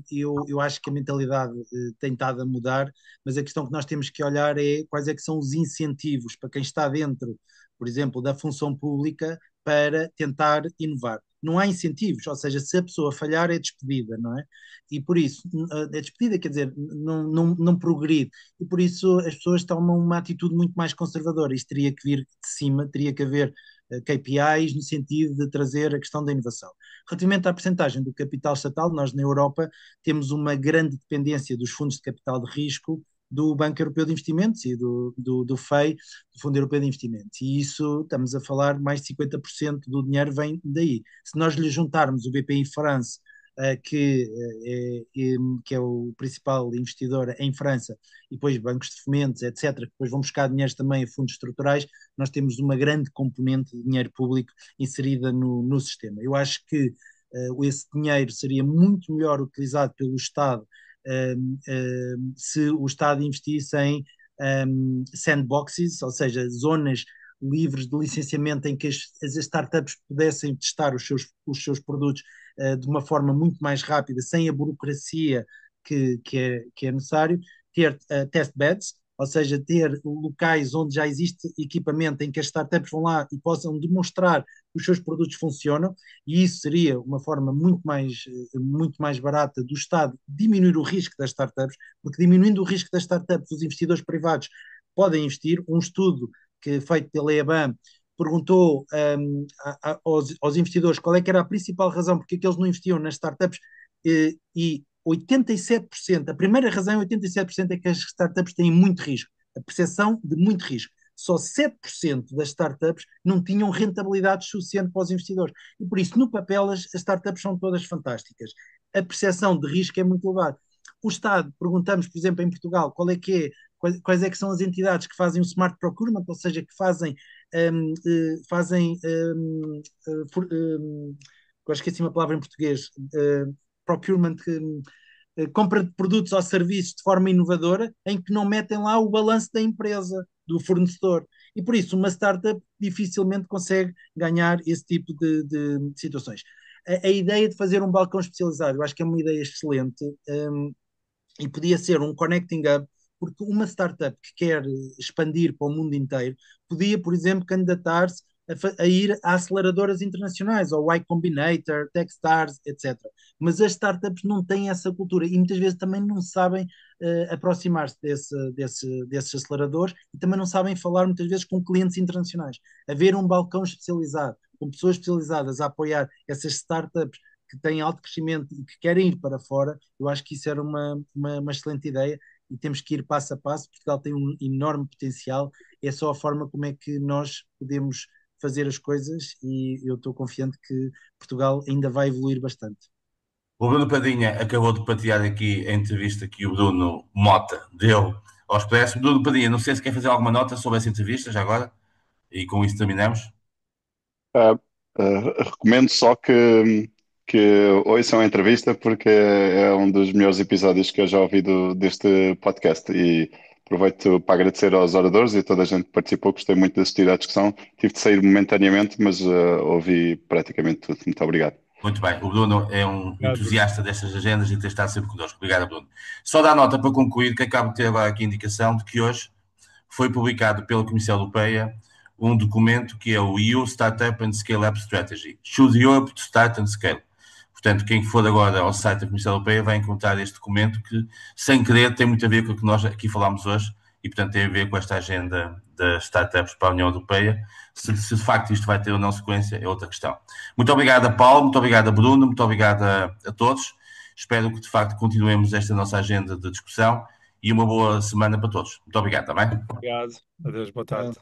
Eu acho que a mentalidade tem estado a mudar, mas a questão que nós temos que olhar é quais é que são os incentivos para quem está dentro, por exemplo, da função pública para tentar inovar. Não há incentivos, ou seja, se a pessoa falhar é despedida, não é? E por isso, é despedida, quer dizer, não progride. E por isso as pessoas tomam uma atitude muito mais conservadora. Isto teria que vir de cima, teria que haver KPIs no sentido de trazer a questão da inovação. Relativamente à percentagem do capital estatal, nós na Europa temos uma grande dependência dos fundos de capital de risco do Banco Europeu de Investimentos e do FEI, do Fundo Europeu de Investimentos. E isso, estamos a falar, mais de 50% do dinheiro vem daí. Se nós lhe juntarmos o BPI France, que é o principal investidor em França, e depois bancos de fomentos, etc., que depois vão buscar dinheiro também a fundos estruturais, nós temos uma grande componente de dinheiro público inserida no sistema. Eu acho que esse dinheiro seria muito melhor utilizado pelo Estado se o Estado investisse em sandboxes, ou seja, zonas livres de licenciamento em que as startups pudessem testar os seus produtos de uma forma muito mais rápida, sem a burocracia que é necessário, ter test beds, ou seja, ter locais onde já existe equipamento em que as startups vão lá e possam demonstrar que os seus produtos funcionam, e isso seria uma forma muito mais barata do Estado diminuir o risco das startups, porque diminuindo o risco das startups, os investidores privados podem investir. Um estudo que feito pela EBAM perguntou aos investidores qual é que era a principal razão porque é que eles não investiam nas startups, e 87%, a primeira razão é 87% é que as startups têm muito risco, a percepção de muito risco. Só 7% das startups não tinham rentabilidade suficiente para os investidores. E por isso, no papel, as startups são todas fantásticas. A percepção de risco é muito elevada. O Estado, perguntamos, por exemplo, em Portugal, quais é que são as entidades que fazem o smart procurement, ou seja, que fazem agora esqueci uma palavra em português, procurement, compra de produtos ou serviços de forma inovadora, em que não metem lá o balanço da empresa, do fornecedor. E por isso, uma startup dificilmente consegue ganhar esse tipo de situações. A ideia de fazer um balcão especializado, eu acho que é uma ideia excelente, e podia ser um connecting hub, porque uma startup que quer expandir para o mundo inteiro podia, por exemplo, candidatar-se a ir a aceleradoras internacionais, ao Y Combinator, Techstars, etc. Mas as startups não têm essa cultura e muitas vezes também não sabem aproximar-se desses aceleradores e também não sabem falar muitas vezes com clientes internacionais. Haver um balcão especializado, com pessoas especializadas a apoiar essas startups que têm alto crescimento e que querem ir para fora, eu acho que isso era uma excelente ideia e temos que ir passo a passo. Portugal tem um enorme potencial, é só a forma como é que nós podemos fazer as coisas e eu estou confiante que Portugal ainda vai evoluir bastante. O Bruno Padinha acabou de partilhar aqui a entrevista que o Bruno Mota deu ao Expresso. Bruno Padinha, não sei se quer fazer alguma nota sobre essa entrevista já agora, e com isso terminamos. Recomendo só que ouçam a entrevista porque é um dos melhores episódios que eu já ouvi deste podcast e aproveito para agradecer aos oradores e a toda a gente que participou. Gostei muito de assistir à discussão. Tive de sair momentaneamente, mas ouvi praticamente tudo. Muito obrigado. Muito bem, o Bruno é um entusiasta destas agendas e tem estado sempre connosco. Obrigado, Bruno. Só dar nota para concluir que acabo de ter agora aqui a indicação de que hoje foi publicado pela Comissão Europeia um documento que é o EU Startup and Scale-Up Strategy. Choose Europe to Start and Scale. Portanto, quem for agora ao site da Comissão Europeia vai encontrar este documento que, sem querer, tem muito a ver com o que nós aqui falámos hoje e, portanto, tem a ver com esta agenda das startups para a União Europeia. Se de facto isto vai ter ou não sequência é outra questão. Muito obrigado a Paulo, muito obrigado a Bruno, muito obrigado a todos. Espero que, de facto, continuemos esta nossa agenda de discussão e uma boa semana para todos. Muito obrigado, está bem? Obrigado. Adeus, boa tarde.